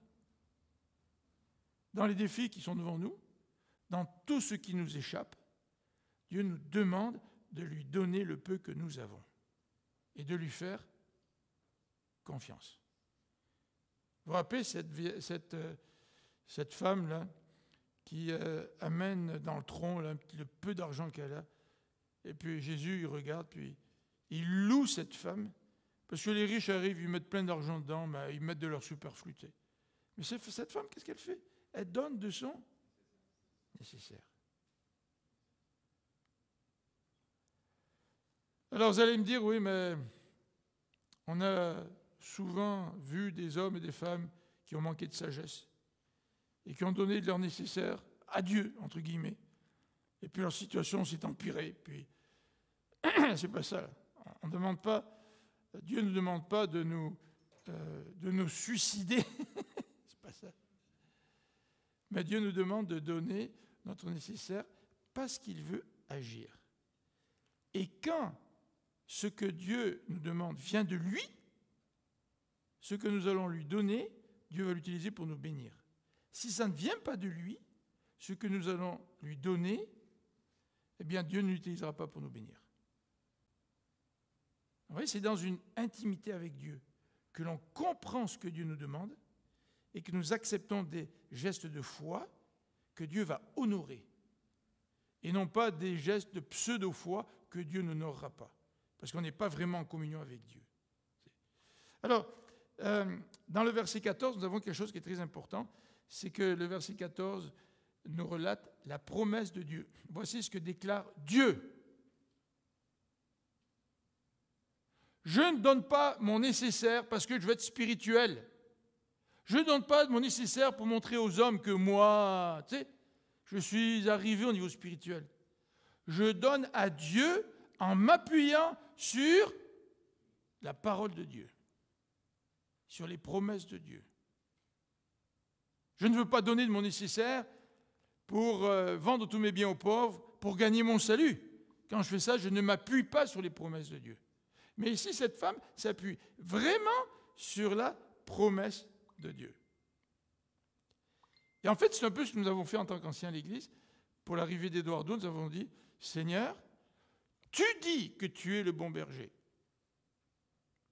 Speaker 1: Dans les défis qui sont devant nous, dans tout ce qui nous échappe, Dieu nous demande de lui donner le peu que nous avons et de lui faire confiance. Vous vous rappelez cette femme-là qui amène dans le tronc là, le peu d'argent qu'elle a, et puis Jésus, il regarde, puis il loue cette femme, parce que les riches arrivent, ils mettent plein d'argent dedans, mais ils mettent de leur superflu. Mais cette femme, qu'est-ce qu'elle fait? Elle donne de son nécessaire. Alors vous allez me dire, oui, mais on a souvent vu des hommes et des femmes qui ont manqué de sagesse et qui ont donné de leur nécessaire à Dieu, entre guillemets. Et puis leur situation s'est empirée. Puis c'est pas ça. On demande pas, Dieu ne nous demande pas de nous suicider. C'est pas ça. Mais Dieu nous demande de donner notre nécessaire parce qu'il veut agir. Et quand ce que Dieu nous demande vient de lui, ce que nous allons lui donner, Dieu va l'utiliser pour nous bénir. Si ça ne vient pas de lui, ce que nous allons lui donner, eh bien Dieu ne l'utilisera pas pour nous bénir. Vous voyez, c'est dans une intimité avec Dieu que l'on comprend ce que Dieu nous demande et que nous acceptons des gestes de foi que Dieu va honorer et non pas des gestes de pseudo-foi que Dieu n'honorera pas parce qu'on n'est pas vraiment en communion avec Dieu. Alors, dans le verset 14, nous avons quelque chose qui est très important, c'est que le verset 14 nous relate la promesse de Dieu. Voici ce que déclare Dieu. Je ne donne pas mon nécessaire parce que je veux être spirituel. Je ne donne pas mon nécessaire pour montrer aux hommes que moi, tu sais, je suis arrivé au niveau spirituel. Je donne à Dieu en m'appuyant sur la parole de Dieu, sur les promesses de Dieu. Je ne veux pas donner de mon nécessaire pour vendre tous mes biens aux pauvres, pour gagner mon salut. Quand je fais ça, je ne m'appuie pas sur les promesses de Dieu. Mais ici, cette femme s'appuie vraiment sur la promesse de Dieu. Et en fait, c'est un peu ce que nous avons fait en tant qu'anciens à l'Église. Pour l'arrivée d'Édouard II, nous avons dit, Seigneur, tu dis que tu es le bon berger.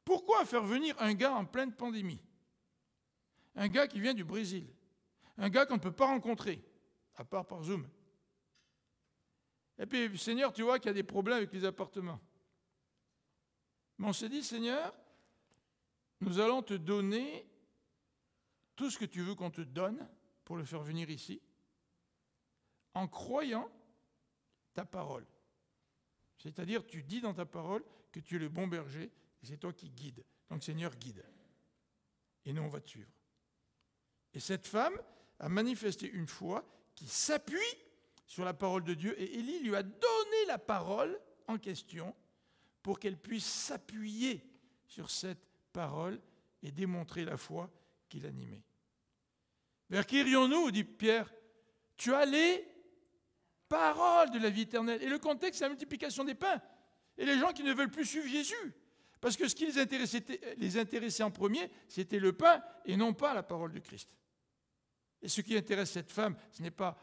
Speaker 1: Pourquoi faire venir un gars en pleine pandémie? Un gars qui vient du Brésil. Un gars qu'on ne peut pas rencontrer, à part par Zoom. Et puis, Seigneur, tu vois qu'il y a des problèmes avec les appartements. Mais on s'est dit, Seigneur, nous allons te donner tout ce que tu veux qu'on te donne pour le faire venir ici, en croyant ta parole. C'est-à-dire, tu dis dans ta parole que tu es le bon berger et c'est toi qui guides. Donc, Seigneur, guide. Et nous, on va te suivre. Et cette femme a manifesté une foi qui s'appuie sur la parole de Dieu et Élie lui a donné la parole en question pour qu'elle puisse s'appuyer sur cette parole et démontrer la foi qui l'animait. Vers qui irions-nous, dit Pierre? Tu as les paroles de la vie éternelle. Et le contexte, c'est la multiplication des pains. Et les gens qui ne veulent plus suivre Jésus. Parce que ce qui les intéressait en premier, c'était le pain et non pas la parole de Christ. Et ce qui intéresse cette femme, ce n'est pas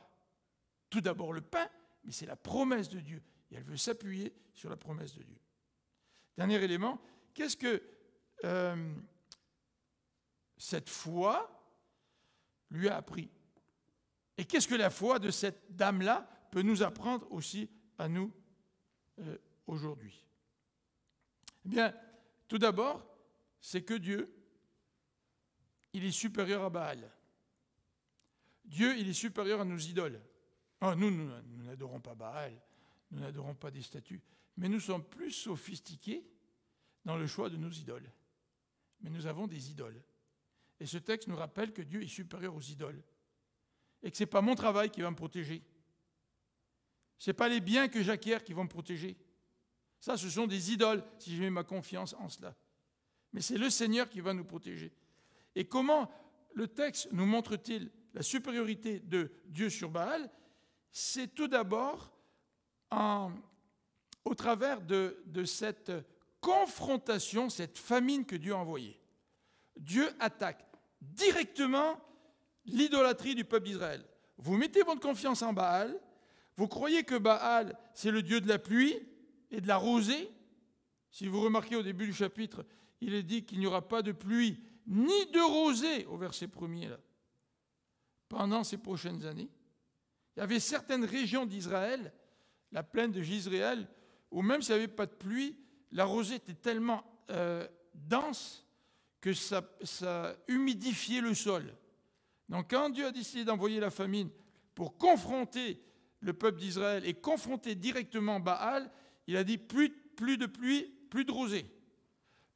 Speaker 1: tout d'abord le pain, mais c'est la promesse de Dieu. Et elle veut s'appuyer sur la promesse de Dieu. Dernier élément, qu'est-ce que cette foi lui a appris? Et qu'est-ce que la foi de cette dame-là peut nous apprendre aussi à nous aujourd'hui? Eh bien, tout d'abord, c'est que Dieu, il est supérieur à Baal. Dieu, il est supérieur à nos idoles. Oh, nous n'adorons pas Baal, nous n'adorons pas des statues, mais nous sommes plus sophistiqués dans le choix de nos idoles. Mais nous avons des idoles. Et ce texte nous rappelle que Dieu est supérieur aux idoles. Et que ce n'est pas mon travail qui va me protéger. Ce n'est pas les biens que j'acquiers qui vont me protéger. Ça, ce sont des idoles, si je mets ma confiance en cela. Mais c'est le Seigneur qui va nous protéger. Et comment le texte nous montre-t-il la supériorité de Dieu sur Baal? C'est tout d'abord au travers de cette confrontation, cette famine que Dieu a envoyée. Dieu attaque directement l'idolâtrie du peuple d'Israël. Vous mettez votre confiance en Baal, vous croyez que Baal, c'est le dieu de la pluie et de la rosée. Si vous remarquez au début du chapitre, il est dit qu'il n'y aura pas de pluie ni de rosée, au verset 1er, là, pendant ces prochaines années. Il y avait certaines régions d'Israël, la plaine de Jezréel, où même s'il n'y avait pas de pluie, la rosée était tellement dense que ça humidifiait le sol. Donc quand Dieu a décidé d'envoyer la famine pour confronter le peuple d'Israël et confronter directement Baal, il a dit plus de pluie, plus de rosée,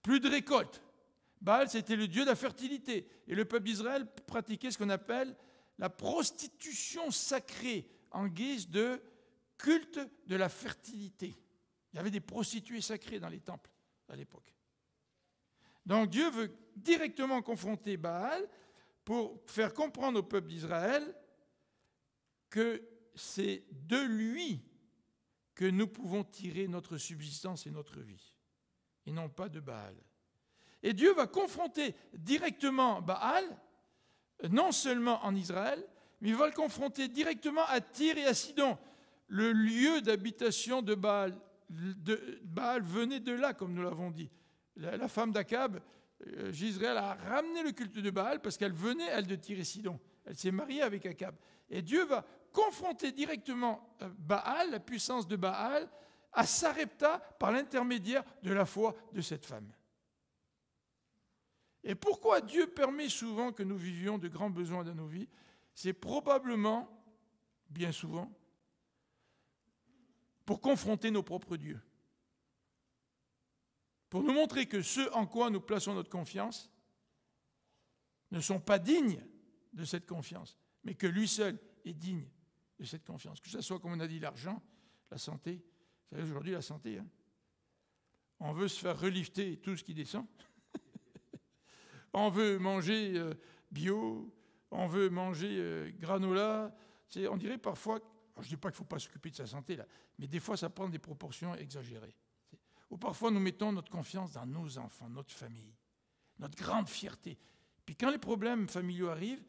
Speaker 1: plus de récolte. Baal, c'était le dieu de la fertilité. Et le peuple d'Israël pratiquait ce qu'on appelle la prostitution sacrée en guise de culte de la fertilité. Il y avait des prostituées sacrées dans les temples à l'époque. Donc Dieu veut directement confronter Baal pour faire comprendre au peuple d'Israël que c'est de lui que nous pouvons tirer notre subsistance et notre vie, et non pas de Baal. Et Dieu va confronter directement Baal, non seulement en Israël, mais il va le confronter directement à Tyr et à Sidon. Le lieu d'habitation de Baal venait de là, comme nous l'avons dit. La femme d'Akab, Jezréel, a ramené le culte de Baal parce qu'elle venait, elle, de Tyr et Sidon. Elle s'est mariée avec Akab. Et Dieu va confronter directement Baal, la puissance de Baal, à Sarepta par l'intermédiaire de la foi de cette femme. Et pourquoi Dieu permet souvent que nous vivions de grands besoins dans nos vies? C'est probablement, bien souvent, pour confronter nos propres dieux. Pour nous montrer que ceux en quoi nous plaçons notre confiance ne sont pas dignes de cette confiance, mais que lui seul est digne de cette confiance. Que ce soit, comme on a dit, l'argent, la santé. Vous savez, aujourd'hui, la santé, hein, on veut se faire relifter tout ce qui descend. On veut manger bio, on veut manger granola. On dirait parfois, je ne dis pas qu'il ne faut pas s'occuper de sa santé, là, mais des fois ça prend des proportions exagérées. Ou parfois nous mettons notre confiance dans nos enfants, notre famille, notre grande fierté. Puis quand les problèmes familiaux arrivent,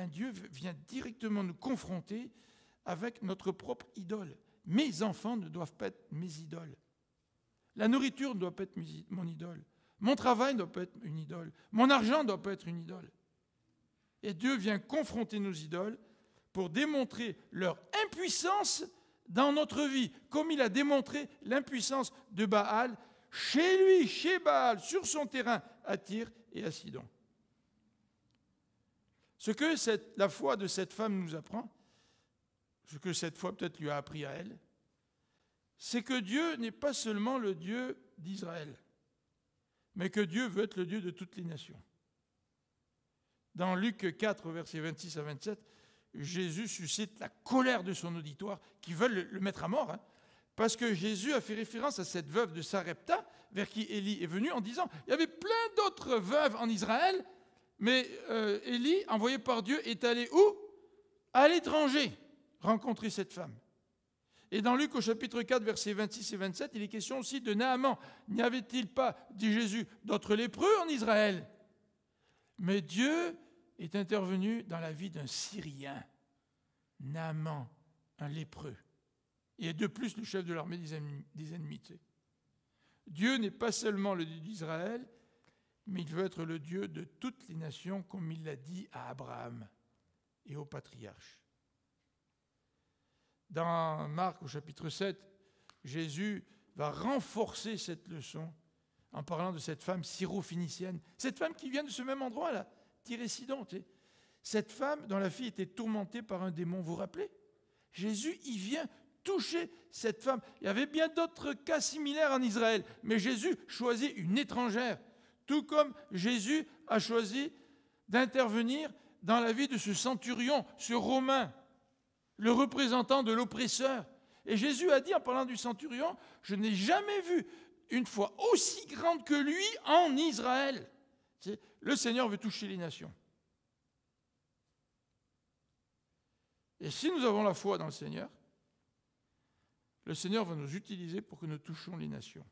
Speaker 1: Dieu vient directement nous confronter avec notre propre idole. Mes enfants ne doivent pas être mes idoles. La nourriture ne doit pas être mon idole. Mon travail ne doit pas être une idole. Mon argent ne doit pas être une idole. Et Dieu vient confronter nos idoles pour démontrer leur impuissance dans notre vie, comme il a démontré l'impuissance de Baal chez lui, chez Baal, sur son terrain, à Tyr et à Sidon. Ce que la foi de cette femme nous apprend, ce que cette foi peut-être lui a appris à elle, c'est que Dieu n'est pas seulement le Dieu d'Israël, mais que Dieu veut être le Dieu de toutes les nations. Dans Luc 4, versets 26 à 27, Jésus suscite la colère de son auditoire qui veulent le mettre à mort, parce que Jésus a fait référence à cette veuve de Sarepta, vers qui Élie est venu, en disant il y avait plein d'autres veuves en Israël, mais Élie, envoyé par Dieu, est allé où? À l'étranger, rencontrer cette femme. Et dans Luc au chapitre 4, versets 26 et 27, il est question aussi de Naaman. N'y avait-il pas, dit Jésus, d'autres lépreux en Israël? Mais Dieu est intervenu dans la vie d'un Syrien, Naaman, un lépreux. Et de plus, le chef de l'armée des ennemis. Tu sais. Dieu n'est pas seulement le Dieu d'Israël, mais il veut être le Dieu de toutes les nations, comme il l'a dit à Abraham et aux patriarches. Dans Marc, au chapitre 7, Jésus va renforcer cette leçon en parlant de cette femme syro-phénicienne. Cette femme qui vient de ce même endroit, là, Tyr et Sidon. Tu sais. Cette femme dont la fille était tourmentée par un démon, vous vous rappelez? Jésus, il vient toucher cette femme. Il y avait bien d'autres cas similaires en Israël, mais Jésus choisit une étrangère, tout comme Jésus a choisi d'intervenir dans la vie de ce centurion, ce Romain, le représentant de l'oppresseur. Et Jésus a dit, en parlant du centurion, je n'ai jamais vu une foi aussi grande que lui en Israël. Le Seigneur veut toucher les nations. Et si nous avons la foi dans le Seigneur va nous utiliser pour que nous touchions les nations,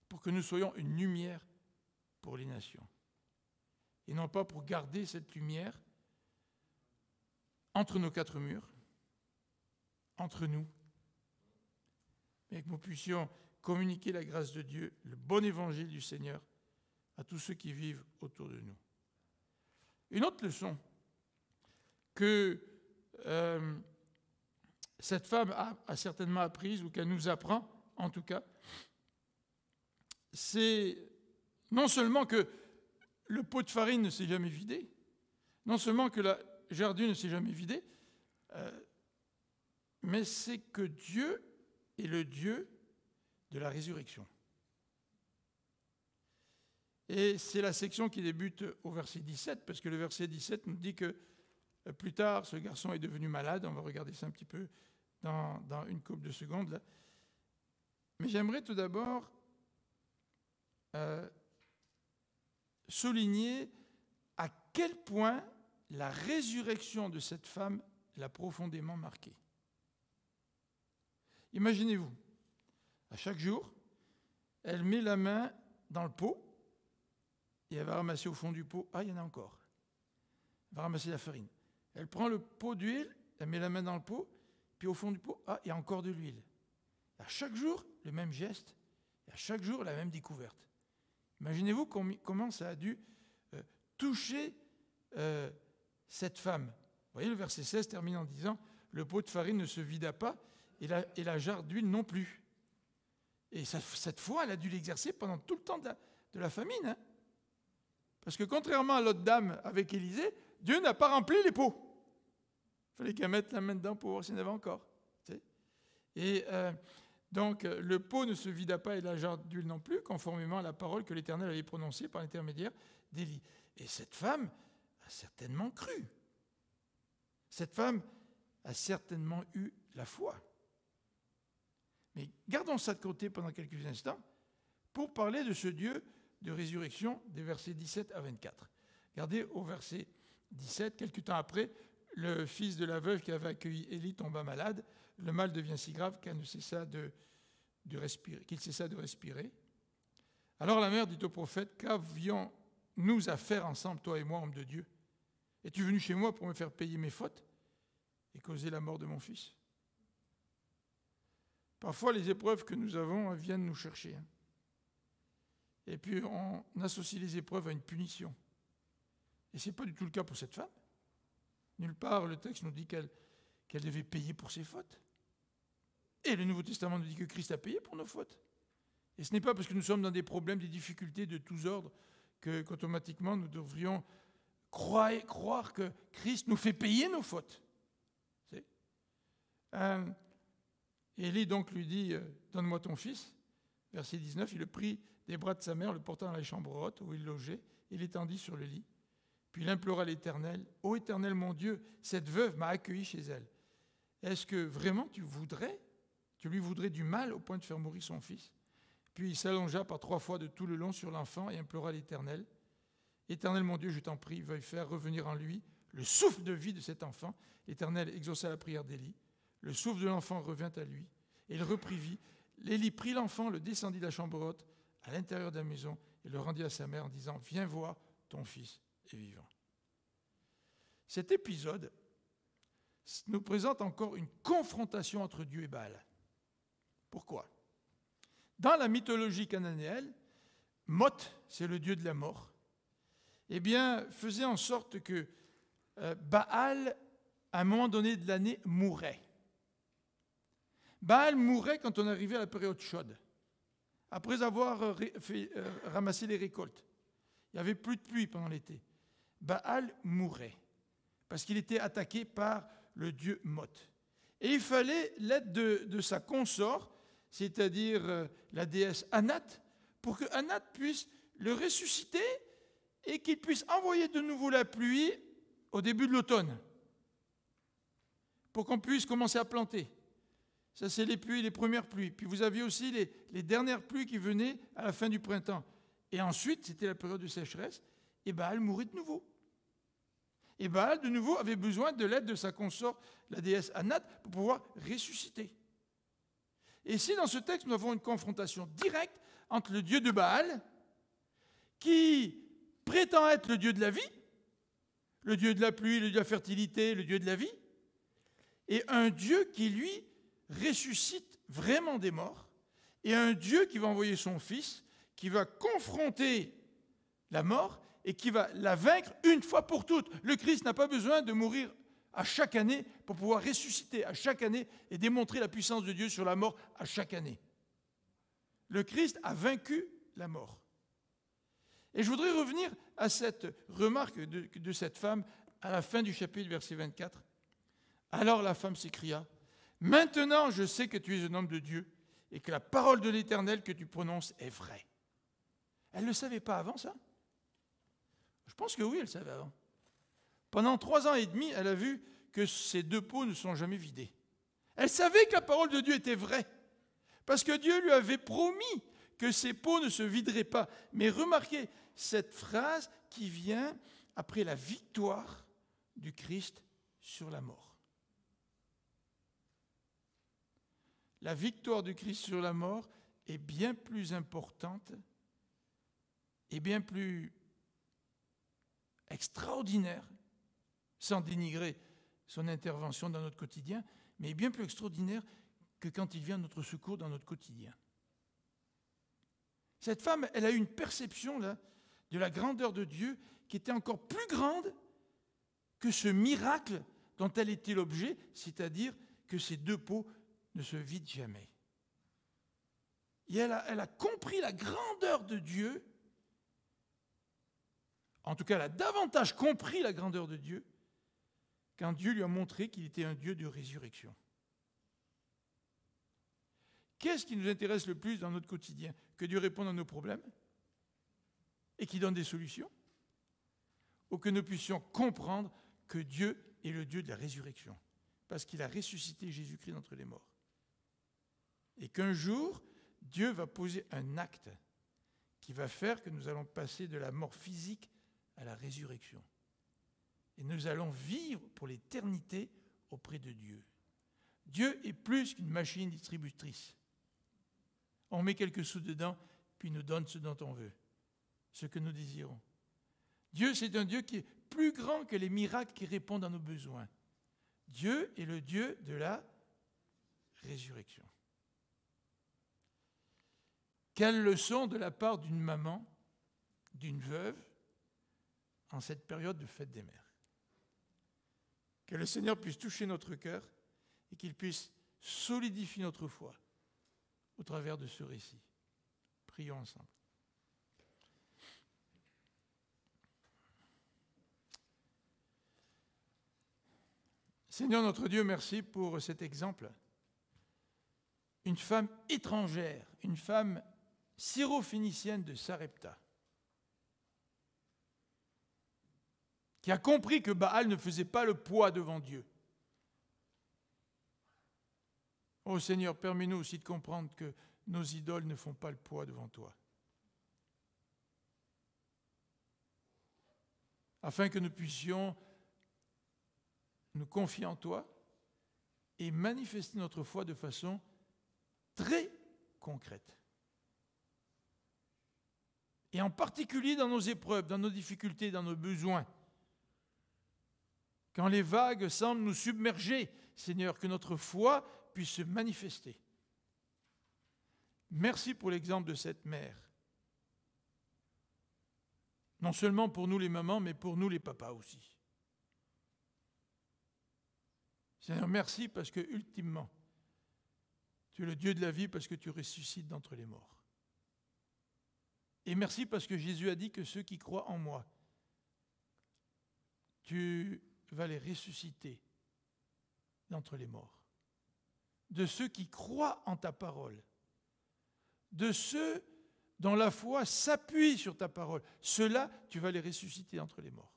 Speaker 1: pour que nous soyons une lumière pour les nations. Et non pas pour garder cette lumière entre nos quatre murs, entre nous, mais que nous puissions communiquer la grâce de Dieu, le bon évangile du Seigneur, à tous ceux qui vivent autour de nous. Une autre leçon que cette femme a certainement apprise, ou qu'elle nous apprend, en tout cas, c'est non seulement que le pot de farine ne s'est jamais vidé, non seulement que la jarre d'huile ne s'est jamais vidée, mais c'est que Dieu est le Dieu de la résurrection. Et c'est la section qui débute au verset 17, parce que le verset 17 nous dit que plus tard, ce garçon est devenu malade. On va regarder ça un petit peu dans une couple de secondes. Là. Mais j'aimerais tout d'abord souligner à quel point la résurrection de cette femme l'a profondément marquée. Imaginez-vous, à chaque jour, elle met la main dans le pot et elle va ramasser au fond du pot. Ah, il y en a encore. Elle va ramasser la farine. Elle prend le pot d'huile, elle met la main dans le pot, puis au fond du pot, ah, il y a encore de l'huile. À chaque jour, le même geste, et à chaque jour, la même découverte. Imaginez-vous comment ça a dû toucher cette femme. Vous voyez, le verset 16 termine en disant « Le pot de farine ne se vida pas, et la jarre d'huile non plus. » Et cette foi, elle a dû l'exercer pendant tout le temps de la famine. Hein. Parce que contrairement à l'autre dame avec Élisée, Dieu n'a pas rempli les pots. Il fallait qu'elle mette la main dedans pour voir s'il y en avait encore. Tu sais. Et donc, le pot ne se vida pas et la jarre d'huile non plus, conformément à la parole que l'Éternel avait prononcée par l'intermédiaire d'Élie. Et cette femme a certainement cru. Cette femme a certainement eu la foi. Mais gardons ça de côté pendant quelques instants pour parler de ce Dieu de résurrection des versets 17 à 24. Regardez au verset 17, quelque temps après, le fils de la veuve qui avait accueilli Élie tomba malade. Le mal devient si grave qu'il cessa de respirer. Alors la mère dit au prophète, qu'avions-nous à faire ensemble, toi et moi, homme de Dieu? Es-tu venu chez moi pour me faire payer mes fautes et causer la mort de mon fils? Parfois, les épreuves que nous avons viennent nous chercher. Et puis, on associe les épreuves à une punition. Et ce n'est pas du tout le cas pour cette femme. Nulle part, le texte nous dit qu'elle devait payer pour ses fautes. Et le Nouveau Testament nous dit que Christ a payé pour nos fautes. Et ce n'est pas parce que nous sommes dans des problèmes, des difficultés de tous ordres, qu'automatiquement nous devrions croire que Christ nous fait payer nos fautes. Élie donc lui dit, donne-moi ton fils. Verset 19, il le prit des bras de sa mère, le porta dans la chambre haute où il logeait, et l'étendit sur le lit. Puis il implora l'Éternel, « Ô Éternel mon Dieu, cette veuve m'a accueilli chez elle. Est-ce que vraiment tu lui voudrais du mal au point de faire mourir son fils ?» Puis il s'allongea par 3 fois de tout le long sur l'enfant et implora l'Éternel. « Éternel mon Dieu, je t'en prie, veuille faire revenir en lui le souffle de vie de cet enfant. » L'Éternel exauça la prière d'Élie. Le souffle de l'enfant revint à lui, et il reprit vie. Élie prit l'enfant, le descendit de la chambre haute, à l'intérieur de la maison, et le rendit à sa mère en disant, « Viens voir, ton fils est vivant. » Cet épisode nous présente encore une confrontation entre Dieu et Baal. Pourquoi? Dans la mythologie cananéenne, Mot, c'est le dieu de la mort, faisait en sorte que Baal, à un moment donné de l'année, mourait. Baal mourait quand on arrivait à la période chaude, après avoir ramassé les récoltes. Il n'y avait plus de pluie pendant l'été. Baal mourait parce qu'il était attaqué par le dieu Mot. Et il fallait l'aide de sa consort, c'est-à-dire la déesse Anat, pour que Anat puisse le ressusciter et qu'il puisse envoyer de nouveau la pluie au début de l'automne, pour qu'on puisse commencer à planter. Ça, c'est les pluies, les premières pluies. Puis vous aviez aussi les dernières pluies qui venaient à la fin du printemps. Et ensuite, c'était la période de sécheresse, et Baal mourait de nouveau. Et Baal, de nouveau, avait besoin de l'aide de sa consort, la déesse Anat, pour pouvoir ressusciter. Et ici, dans ce texte, nous avons une confrontation directe entre le dieu de Baal, qui prétend être le dieu de la vie, le dieu de la pluie, le dieu de la fertilité, le dieu de la vie, et un Dieu qui, lui, ressuscite vraiment des morts, et un Dieu qui va envoyer son Fils, qui va confronter la mort et qui va la vaincre une fois pour toutes. Le Christ n'a pas besoin de mourir à chaque année pour pouvoir ressusciter à chaque année et démontrer la puissance de Dieu sur la mort à chaque année. Le Christ a vaincu la mort. Et je voudrais revenir à cette remarque de cette femme à la fin du chapitre, verset 24. Alors la femme s'écria, « Maintenant je sais que tu es un homme de Dieu et que la parole de l'Éternel que tu prononces est vraie. » Elle ne le savait pas avant, ça? Je pense que oui, elle le savait avant. Pendant 3 ans et demi, elle a vu que ces 2 pots ne sont jamais vidés. Elle savait que la parole de Dieu était vraie, parce que Dieu lui avait promis que ces pots ne se videraient pas. Mais remarquez cette phrase qui vient après la victoire du Christ sur la mort. La victoire du Christ sur la mort est bien plus importante et bien plus extraordinaire, sans dénigrer son intervention dans notre quotidien, mais bien plus extraordinaire que quand il vient à notre secours dans notre quotidien. Cette femme, elle a eu une perception là, de la grandeur de Dieu qui était encore plus grande que ce miracle dont elle était l'objet, c'est-à-dire que ces 2 pots ne se vident jamais. Et elle a compris la grandeur de Dieu. En tout cas, elle a davantage compris la grandeur de Dieu quand Dieu lui a montré qu'il était un Dieu de résurrection. Qu'est-ce qui nous intéresse le plus dans notre quotidien? Que Dieu réponde à nos problèmes et qu'il donne des solutions? Ou que nous puissions comprendre que Dieu est le Dieu de la résurrection, parce qu'il a ressuscité Jésus-Christ d'entre les morts. Et qu'un jour, Dieu va poser un acte qui va faire que nous allons passer de la mort physique à la résurrection. Et nous allons vivre pour l'éternité auprès de Dieu. Dieu est plus qu'une machine distributrice. On met quelques sous dedans, puis il nous donne ce dont on veut, ce que nous désirons. Dieu, c'est un Dieu qui est plus grand que les miracles qui répondent à nos besoins. Dieu est le Dieu de la résurrection. Quelle leçon de la part d'une maman, d'une veuve, en cette période de fête des mères. Que le Seigneur puisse toucher notre cœur et qu'il puisse solidifier notre foi au travers de ce récit. Prions ensemble. Seigneur notre Dieu, merci pour cet exemple. Une femme étrangère, une femme syrophénicienne de Sarepta, qui a compris que Baal ne faisait pas le poids devant Dieu. Ô Seigneur, permets-nous aussi de comprendre que nos idoles ne font pas le poids devant toi. Afin que nous puissions nous confier en toi et manifester notre foi de façon très concrète. Et en particulier dans nos épreuves, dans nos difficultés, dans nos besoins. Quand les vagues semblent nous submerger, Seigneur, que notre foi puisse se manifester. Merci pour l'exemple de cette mère. Non seulement pour nous les mamans, mais pour nous les papas aussi. Seigneur, merci parce que, ultimement, tu es le Dieu de la vie parce que tu ressuscites d'entre les morts. Et merci parce que Jésus a dit que ceux qui croient en moi, tu vas les ressusciter d'entre les morts. De ceux qui croient en ta parole, de ceux dont la foi s'appuie sur ta parole, ceux-là, tu vas les ressusciter d'entre les morts.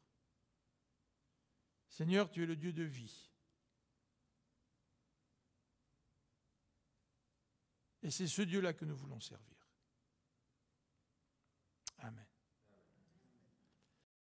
Speaker 1: Seigneur, tu es le Dieu de vie. Et c'est ce Dieu-là que nous voulons servir. Amen.